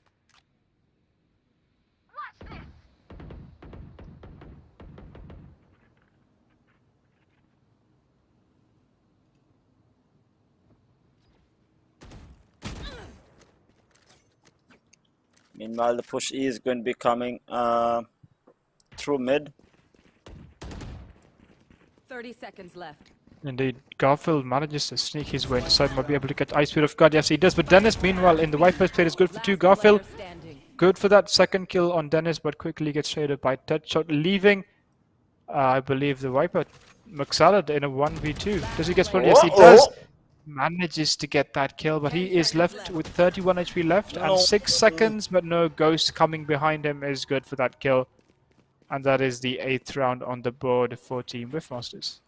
Meanwhile, the push is going to be coming through mid. 30 seconds left. Indeed, Garfield manages to sneak his way inside, might be able to get Ice Speed off guard. Yes, he does, but Dennis, meanwhile, in the Viper's Pit is good for 2. Garfield, Player standing. good for that second kill on Dennis, but quickly gets traded by Deadshot, leaving, I believe, the Viper, Maxalad, in a 1v2. Does he get spotted? Yes, he does. Manages to get that kill, but he is left with 31 HP left and 6 seconds, but no, Ghost coming behind him is good for that kill. And that is the 8th round on the board for Team Whiff Masters.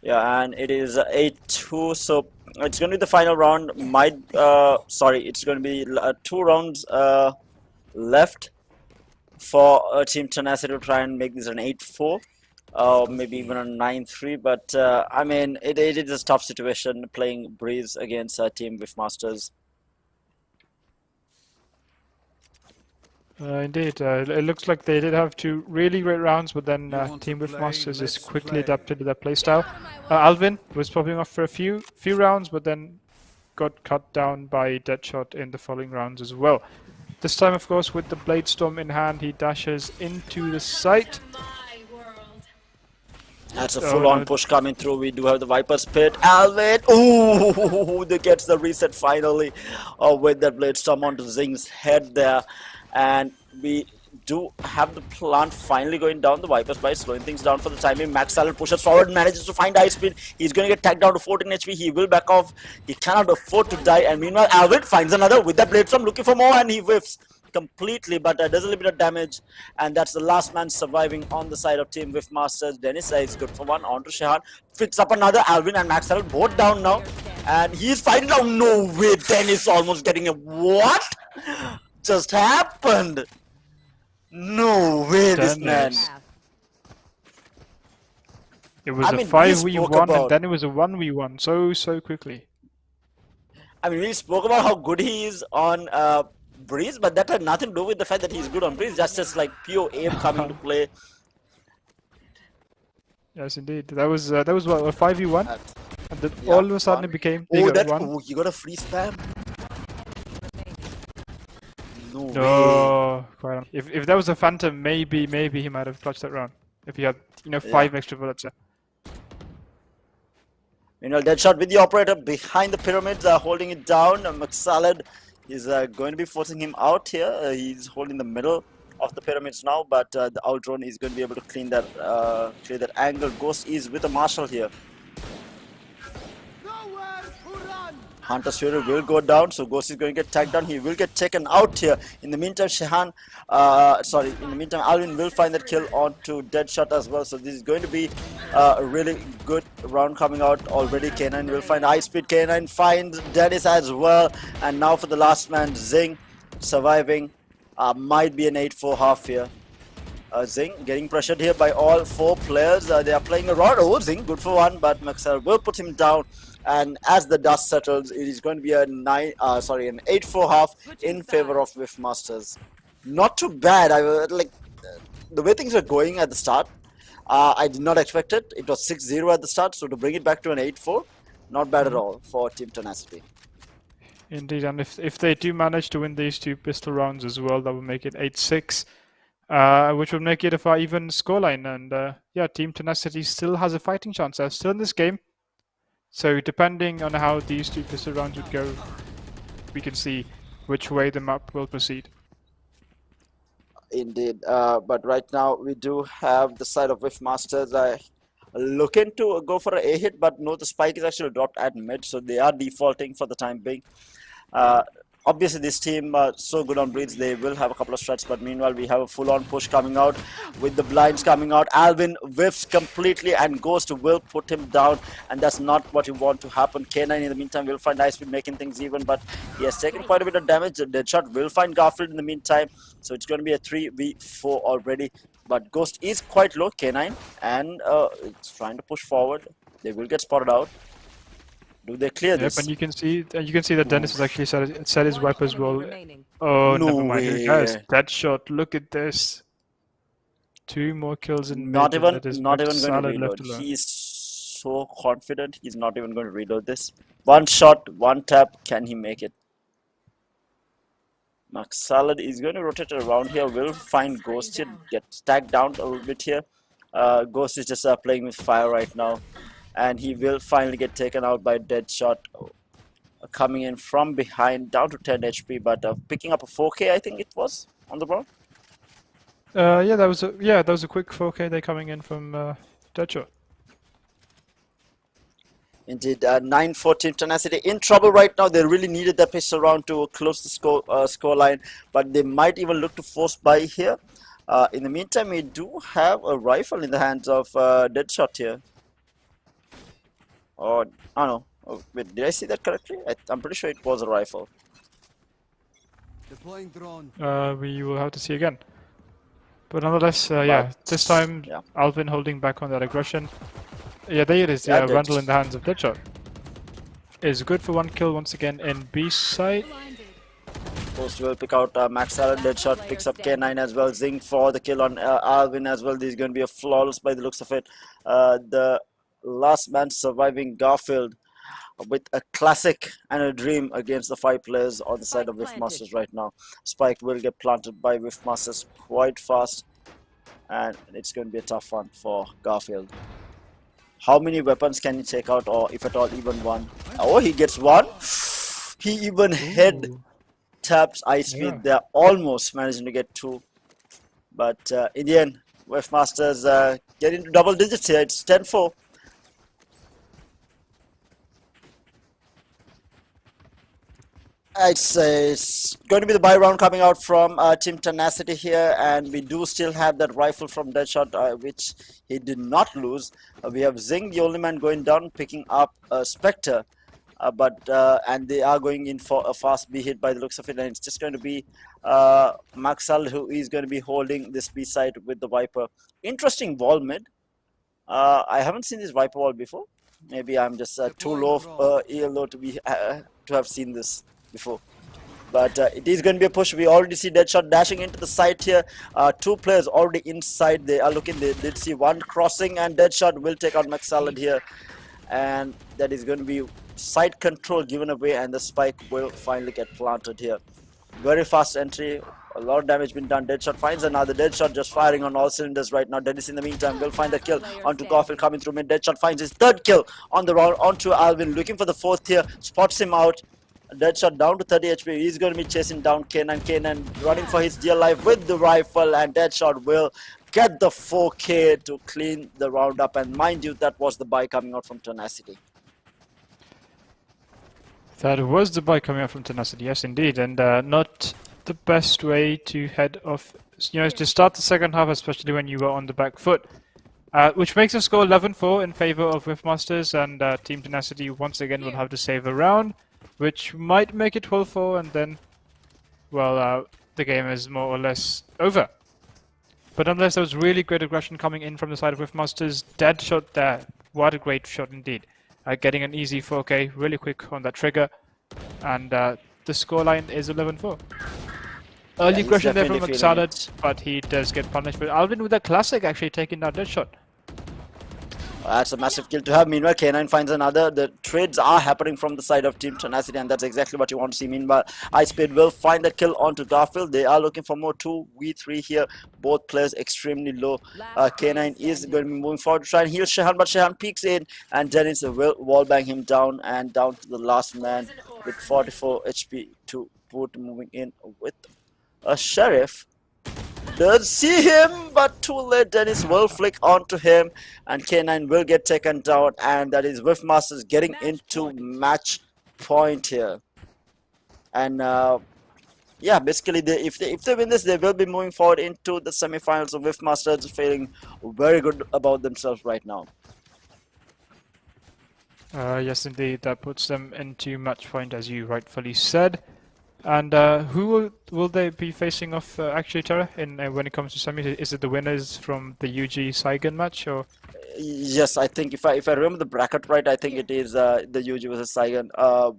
Yeah, and it is 8-2, so it's going to be the final round. It's going to be 2 rounds left for Team Tenacity to try and make this an 8-4. Maybe even a 9-3, but I mean, it is a tough situation playing Breeze against Team Whiff Masters. Indeed, it looks like they did have 2 really great rounds, but then want Team to Whiff play? Masters Let's is quickly play. adapted to their playstyle. Alvin was popping off for a few rounds, but then got cut down by Deadshot in the following rounds as well. This time, of course, with the Blade Storm in hand, he dashes into the site. That's a full-on push coming through. We do have the Viper's Pit. Alvin, ooh, they gets the reset finally with that Blade Storm onto Zing's head there. And we do have the plant finally going down the Vipers by slowing things down for the time being. Maxalad pushes forward, manages to find Ice Speed. He's going to get tagged down to 14 HP. He will back off. He cannot afford to die. And meanwhile, Alvin finds another with that Blade Storm, looking for more, and he whiffs completely, but does a little bit of damage, and that's the last man surviving on the side of Team Whiff Masters. Dennis is good for 1 onto Shahan, picks up another. Alvin and Maxalad both down now, and he's fighting down. No way, Dennis almost getting a what just happened? No way, this man. It was I a mean, 5v1 and then it was a 1v1 so quickly. I mean, we spoke about how good he is on Breeze, but that had nothing to do with the fact that he's good on Breeze. That's just like pure aim coming to play. Yes, indeed. That was what, a 5v1, At- and then yeah, all of a sudden one. it became Oh, bigger. that One. oh, you got a free spam. No way. No, quite if that was a Phantom, maybe he might have clutched that round. If he had, Yeah. 5 extra bullets. Meanwhile, Deadshot with the operator behind the pyramids, holding it down. McSalad is going to be forcing him out here. He's holding the middle of the pyramids now, but the outdrone is going to be able to clear that angle. Ghost is with a marshal here. Hunter's Fury will go down, so Ghost is going to get tagged down. He will get taken out here. In the meantime, Alvin will find that kill onto Deadshot as well. So this is going to be a really good round coming out already. K9 will find high speed. K9 finds Dennis as well. And now for the last man, Zing surviving. Might be an 8-4 half here. Zing getting pressured here by all 4 players. They are playing around. Oh, Zing good for one, but Maxer will put him down. And as the dust settles, it is going to be an 8-4 half in favor of Whiff Masters. Not too bad. Like the way things were going at the start. I did not expect it. It was 6-0 at the start, so to bring it back to an 8-4, not bad at all for Team Tenacity. Indeed, and if they do manage to win these 2 pistol rounds as well, that will make it 8-6. Which would make it a even scoreline, and yeah, Team Tenacity still has a fighting chance. They're still in this game, so depending on how these 2 pistol rounds would go, we can see which way the map will proceed. Indeed, but right now we do have the side of Whiff Masters looking to go for an A hit, but no, the spike is actually dropped at mid, so they are defaulting for the time being. Obviously, this team so good on breeds, they will have a couple of strats, but meanwhile, we have a full-on push coming out with the blinds coming out. Alvin whiffs completely, and Ghost will put him down, and that's not what you want to happen. K9 in the meantime will find Ice Speed making things even, but he has taken quite a bit of damage. Deadshot will find Garfield in the meantime, so it's going to be a 3v4 already. But Ghost is quite low, K9, and it's trying to push forward. They will get spotted out. Do they clear this? Yep, and you can see that Dennis has actually set his wipe as well. Remaining. Oh, No never mind. way. Guys, Deadshot, look at this. 2 more kills in Not mid, even and that is going to Salad reload. left alone. He's so confident. He's not even going to reload this. One shot, one tap. Can he make it? Max Salad is going to rotate around here. Will find Ghost here. Get stacked down a little bit here. Ghost is just playing with fire right now, and he will finally get taken out by Deadshot. Coming in from behind, down to 10 HP, but picking up a 4K, I think it was on the ground. Yeah, that was a quick 4K. They coming in from Deadshot. Indeed, 9-14 Tenacity in trouble right now. They really needed that pistol round to close the score line, but they might even look to force by here. In the meantime, we do have a rifle in the hands of Deadshot here. Oh, I don't know. Oh, wait, did I see that correctly? I'm pretty sure it was a rifle. Deploying drone. We will have to see again. But nonetheless, yeah, this time yeah. Alvin holding back on that aggression. Yeah, there it is. Yeah, Yeah, Randall in the hands of Deadshot. Is good for 1 kill once again in B side. Post will pick out Max Salad. Deadshot picks up K9 as well. Zing for the kill on Alvin as well. This is going to be a flawless by the looks of it. The last man surviving, Garfield, with a classic and a dream against the 5 players on the side of Whiff Masters right now. Spike will get planted by Whiff Masters quite fast, and it's going to be a tough one for Garfield. How many weapons can he take out, or if at all even one? Oh, he gets one. He even head taps Ice Speed. Yeah. They're almost managing to get 2, but in the end, Whiff Masters get into double digits here. It's 10-4. It's going to be the buy round coming out from Team Tenacity here, and we do still have that rifle from Deadshot, which he did not lose. We have Zing, the only man, going down, picking up Spectre, and they are going in for a fast B hit by the looks of it, and it's just going to be Maxal who is going to be holding this B side with the Viper. Interesting wall mid. I haven't seen this Viper wall before. Maybe I'm just too low to have seen this before. But it is going to be a push. We already see Deadshot dashing into the site here. Two players already inside. They are looking. They did see one crossing, and Deadshot will take out McSalad here. And that is going to be side control given away, and the spike will finally get planted here. Very fast entry. A lot of damage been done. Deadshot finds another. Deadshot just firing on all cylinders right now. Dennis in the meantime will find the kill onto Garfield coming through mid. Deadshot finds his third kill on the round onto Alvin. Looking for the fourth here. Spots him out. Deadshot down to 30 HP. He's going to be chasing down K9. K9 running for his dear life with the rifle, and Deadshot will get the 4K to clean the round up. And mind you, that was the buy coming out from Tenacity. That was the buy coming out from Tenacity, yes indeed, and not the best way to head off, to start the second half, especially when you were on the back foot. Which makes the score 11-4 in favor of Whiff Masters, and Team Tenacity once again will have to save a round, which might make it 12-4, and then, well, the game is more or less over. But nonetheless, there was really great aggression coming in from the side of Whiff Masters. Dead shot there. What a great shot indeed. Getting an easy 4K really quick on that trigger, and the scoreline is 11-4. Early aggression there from McSalad, but he does get punished. But Alvin with a classic actually taking down Deadshot. That's a massive kill to have. Meanwhile, K9 finds another. The trades are happening from the side of Team Tenacity, and that's exactly what you want to see. Meanwhile, Icebeard will find the kill onto Garfield. They are looking for more 2v3 here. Both players extremely low. K9 is going to be moving forward to try and heal Shehan, but Shehan peeks in, and Dennis will wallbang him down, and down to the last man with 44 HP to put, moving in with a Sheriff. Does see him, but too late. Dennis will flick onto him, and K9 will get taken down, and that is Whiff Masters getting into match point here. And yeah, basically, if they win this, they will be moving forward into the semi-finals. Of Whiff Masters feeling very good about themselves right now. Yes, indeed, that puts them into match point, as you rightfully said. And who will they be facing off, actually, Tara, when it comes to semis? Is it the winners from the UG Saigon match, or? Yes, I think if I remember the bracket right, I think it is the UG versus Saigon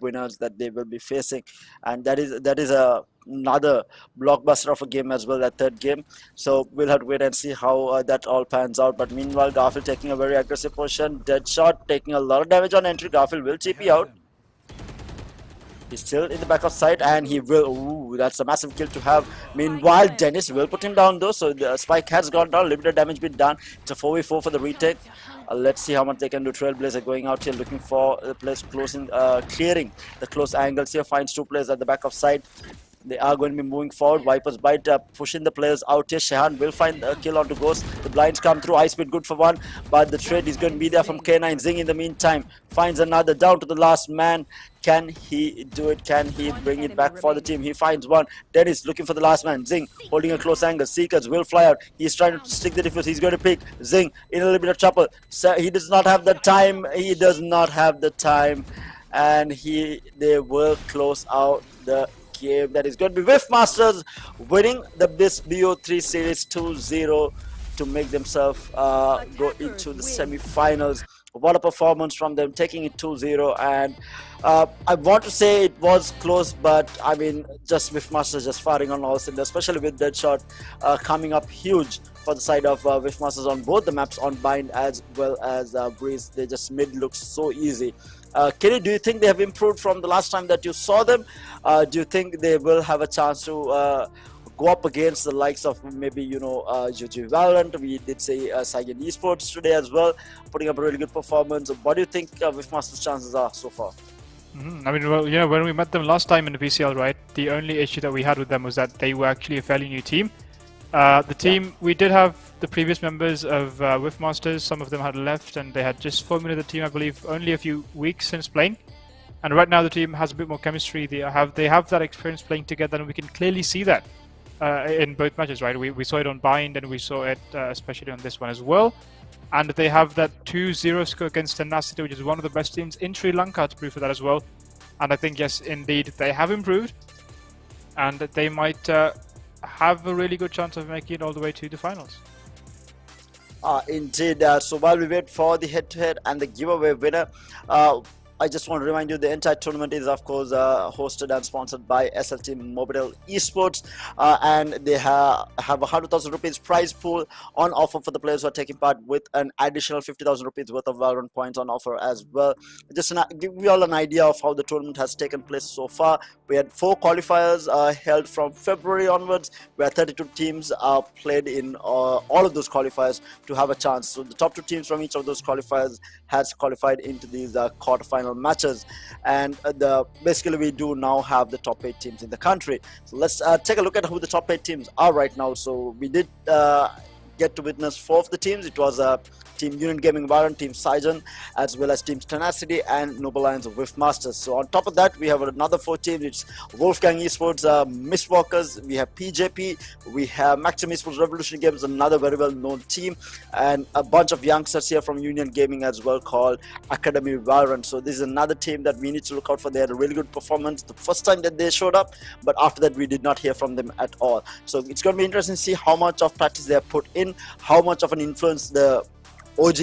winners that they will be facing, and that is another blockbuster of a game as well, that third game. So we'll have to wait and see how that all pans out. But meanwhile, Garfield taking a very aggressive position. Deadshot taking a lot of damage on entry. Garfield will TP out. He's still in the back of sight, and he will. Ooh, that's a massive kill to have. Meanwhile, Dennis will put him down though, so the spike has gone down. Limited damage been done. It's a 4v4 for the retake. Let's see how much they can do. Trailblazer going out here, looking for the place closing, clearing the close angles here. Finds two players at the back of sight. They are going to be moving forward. Viper's Bite pushing the players out here. Shehan will find a kill onto Ghost. The blinds come through. Ice Speed good for one, but the trade is going to be there from K9. Zing in the meantime finds another, down to the last man. Can he do it? Can he bring it back for the team? He finds one. Dennis looking for the last man. Zing holding a close angle. Seekers will fly out. He's trying to stick the defuse. He's going to pick Zing in a little bit of trouble. So he does not have the time. He does not have the time, and they will close out the game. That is going to be Whiff Masters winning this Bo3 series 2-0 to make themselves go into the semi-finals. What a performance from them, taking it 2-0. And I want to say it was close, but I mean, just Whiff Masters just firing on all cylinders, especially with Deadshot coming up huge for the side of Whiff Masters on both the maps, on Bind as well as Breeze. They just made it look so easy. Kenny, do you think they have improved from the last time that you saw them? Do you think they will have a chance to go up against the likes of maybe, GG Valorant? We did say Saigon Esports today as well, putting up a really good performance. What do you think Whiff Masters' chances are so far? I mean, well, when we met them last time in the PCL, right, the only issue that we had with them was that they were actually a fairly new team. The team, we did have the previous members of Whiff Masters. Some of them had left, and they had just formulated the team, I believe, only a few weeks since playing. And right now the team has a bit more chemistry. They have that experience playing together, and we can clearly see that in both matches, right? We saw it on Bind, and we saw it especially on this one as well. And they have that 2-0 score against Tenacity, which is one of the best teams in Sri Lanka, to prove for that as well. And I think, yes, indeed, they have improved, and they might have a really good chance of making it all the way to the finals. Indeed. So while we wait for the head-to-head and the giveaway winner, I just want to remind you the entire tournament is of course hosted and sponsored by SLTMOBITEL Esports, and they have a 100,000 rupees prize pool on offer for the players who are taking part, with an additional 50,000 rupees worth of Valorant points on offer as well. Just give you all an idea of how the tournament has taken place so far. We had 4 qualifiers held from February onwards, where 32 teams played in all of those qualifiers to have a chance. So the top 2 teams from each of those qualifiers has qualified into these quarterfinal matches, and basically we do now have the top 8 teams in the country. So let's take a look at who the top 8 teams are right now. So we did get to witness 4 of the teams. It was Team Union Gaming Valorant, Team Saijan, as well as Teams Tenacity and Noble Lions of Whiff Masters. So on top of that, we have another 4 teams. It's Wolfgang Esports, Mistwalkers, we have PJP, we have Maxim Esports Revolutionary Games, another very well known team, and a bunch of youngsters here from Union Gaming as well called Academy Valorant. So this is another team that we need to look out for. They had a really good performance the first time that they showed up, but after that we did not hear from them at all. So it's going to be interesting to see how much of practice they have put in, how much of an influence the OG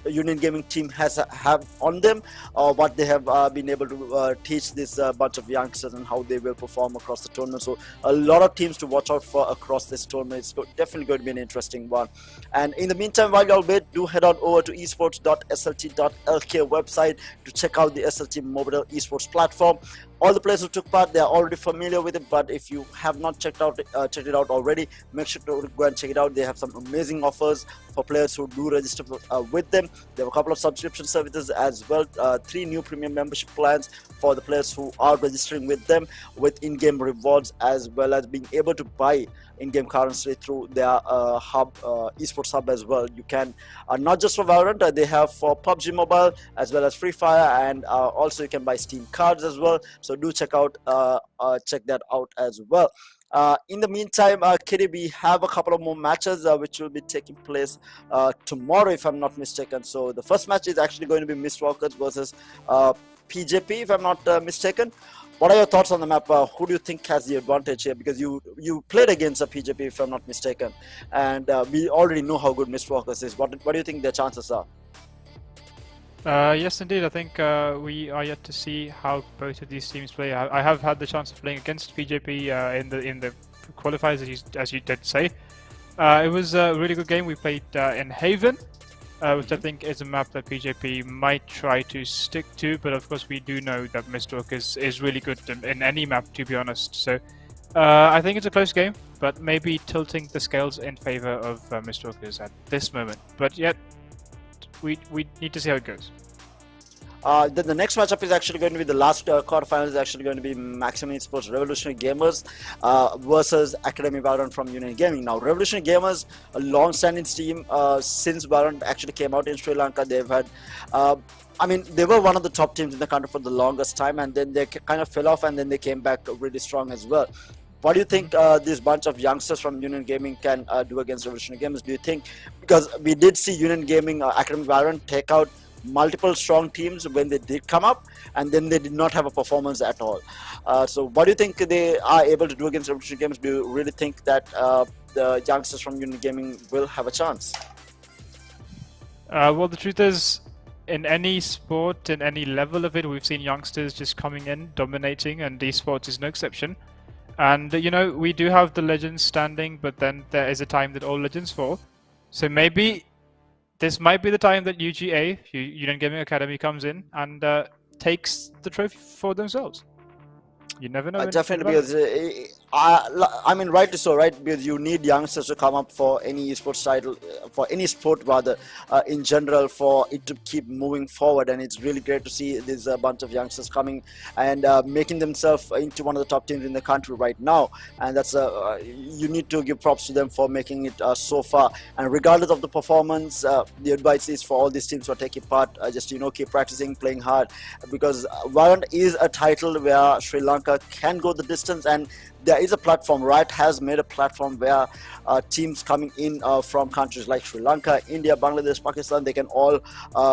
Union Gaming team have on them, what they have been able to teach this bunch of youngsters, and how they will perform across the tournament. So a lot of teams to watch out for across this tournament. It's definitely going to be an interesting one. And in the meantime, while y'all wait, do head on over to esports.slt.lk website to check out the SLTMOBITEL Esports platform. All the players who took part, they are already familiar with it, but if you have not checked it out already, make sure to go and check it out. They have some amazing offers for players who do register with them. They have a couple of subscription services as well, 3 new premium membership plans for the players who are registering with them, with in-game rewards, as well as being able to buy in-game currency through their esports hub as well. You can not just for Valorant, they have for PUBG Mobile as well as Free Fire, and also you can buy Steam cards as well. So do check that out as well. In the meantime, Kitty, we have a couple of more matches which will be taking place tomorrow, if I'm not mistaken. So the first match is actually going to be Mistwalkers versus PJP, if I'm not mistaken. What are your thoughts on the map? Who do you think has the advantage here? Because you played against a PJP, if I'm not mistaken, and we already know how good Mistwalkers is. What do you think their chances are? Yes, indeed. I think we are yet to see how both of these teams play. I have had the chance of playing against PJP in the qualifiers, as you did say. It was a really good game. We played in Haven, which I think is a map that PJP might try to stick to, but of course we do know that Mistwalkers is really good in any map, to be honest. So I think it's a close game, but maybe tilting the scales in favor of Mistwalkers at this moment. But yet, we need to see how it goes. Then the next matchup is actually going to be the last quarterfinal. Is actually going to be Maxim Esports Revolutionary Gamers versus Academy Valorant from Union Gaming. Now, Revolutionary Gamers, a long-standing team since Valorant actually came out in Sri Lanka. They've had, they were one of the top teams in the country for the longest time, and then they kind of fell off, and then they came back really strong as well. What do you think this bunch of youngsters from Union Gaming can do against Revolutionary Gamers? Do you think, because we did see Union Gaming, Academy Valorant take out multiple strong teams when they did come up, and then they did not have a performance at all. So what do you think they are able to do against Revolutionary Gamers? Do you really think that the youngsters from Union Gaming will have a chance? Well, the truth is, in any sport, in any level of it, we've seen youngsters just coming in, dominating, and esports is no exception. And, we do have the legends standing, but then there is a time that all legends fall. So maybe this might be the time that UGA, Union Gaming Academy, comes in and takes the trophy for themselves. You never know. Definitely, because rightly so, right? Because you need youngsters to come up for any esports title, for any sport rather, in general, for it to keep moving forward. And it's really great to see this bunch of youngsters coming and making themselves into one of the top teams in the country right now. And that's you need to give props to them for making it so far. And regardless of the performance, the advice is for all these teams who are taking part, just keep practicing, playing hard, because Valorant is a title where Sri Lanka can go the distance, and there is a platform. Riot has made a platform where teams coming in from countries like Sri Lanka, India, Bangladesh, Pakistan, they can all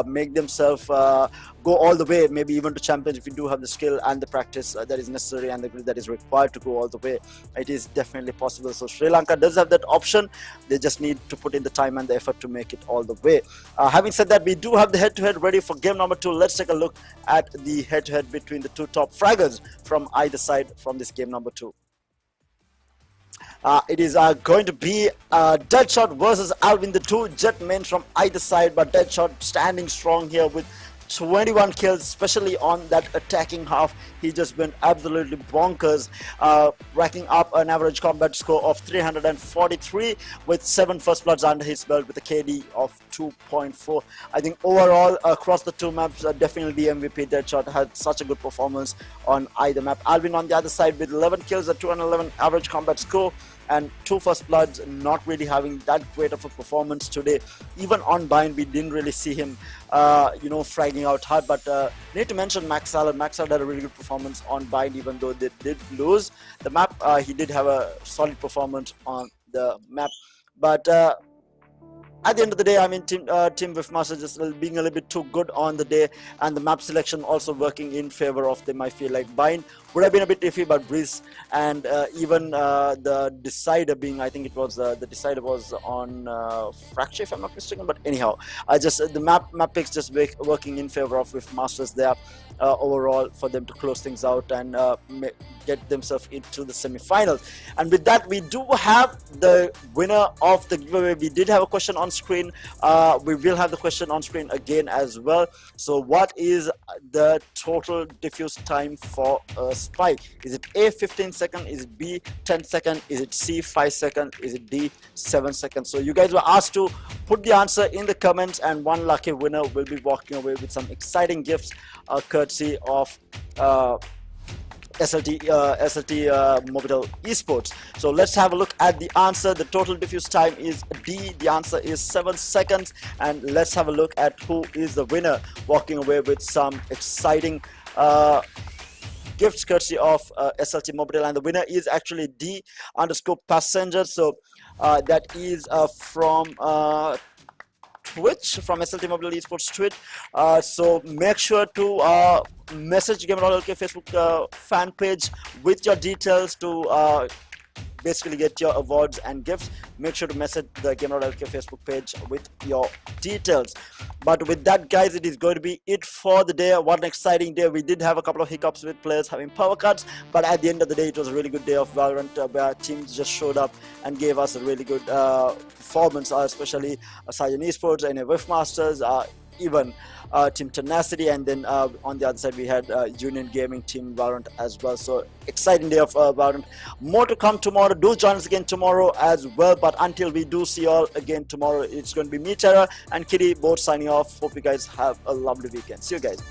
make themselves go all the way, maybe even to champions if you do have the skill and the practice that is necessary and the ability that is required to go all the way. It is definitely possible. So Sri Lanka does have that option. They just need to put in the time and the effort to make it all the way. Having said that, we do have the head-to-head ready for game number 2. Let's take a look at the head-to-head between the two top fraggers from either side from this game number 2. It is going to be Deadshot versus Alvin, the two jet men from either side, but Deadshot standing strong here with 21 kills, especially on that attacking half. He just went absolutely bonkers, racking up an average combat score of 343 with 7 first bloods under his belt with a KD of 2.4. I think overall across the two maps, definitely the MVP. Deadshot had such a good performance on either map. Alvin on the other side with 11 kills, a 211 average combat score and 2 first bloods, not really having that great of a performance today. Even on Bind, we didn't really see him fragging out hard, but need to mention Max Salad. Max Salad had a really good performance on Bind, even though they did lose the map. He did have a solid performance on the map, but at the end of the day, I mean, Team Whiffmaster just being a little bit too good on the day, and the map selection also working in favor of them. I feel like Bind would have been a bit iffy, but Breeze and even the decider being, I think it was the decider was on Fracture, if I'm not mistaken. But anyhow, the map picks just working in favor of Whiffmasters there overall for them to close things out and get themselves into the semi-finals. And with that, we do have the winner of the giveaway. We did have a question on screen. We will have the question on screen again as well. So what is the total diffuse time for a spike? Is it A, 15 seconds? Is it B, 10 seconds? Is it C, 5 seconds? Is it D, 7 seconds? So you guys were asked to put the answer in the comments, and one lucky winner will be walking away with some exciting gifts courtesy of SLTMOBITEL Esports. So let's have a look at the answer. The total diffuse time is D. The answer is 7 seconds. And let's have a look at who is the winner, walking away with some exciting gifts courtesy of SLTMOBITEL. And the winner is actually D_passenger. So that is from Twitch, from SLTMOBITEL Esports Twitch. So make sure to message Gamer.LK Facebook fan page with your details to basically get your awards and gifts. Make sure to message the Gamer.LK Facebook page with your details. But with that, guys, it is going to be it for the day. What an exciting day. We did have a couple of hiccups with players having power cuts, but at the end of the day, it was a really good day of Valorant where teams just showed up and gave us a really good performance, especially Sergeant Esports and Whiffmasters, even Team Tenacity, and then on the other side we had Union Gaming Team Valorant as well. So exciting day of Valorant. More to come tomorrow. Do join us again tomorrow as well. But until we do see you all again tomorrow, it's going to be me, Terra, and Kitty, both signing off. Hope you guys have a lovely weekend. See you guys.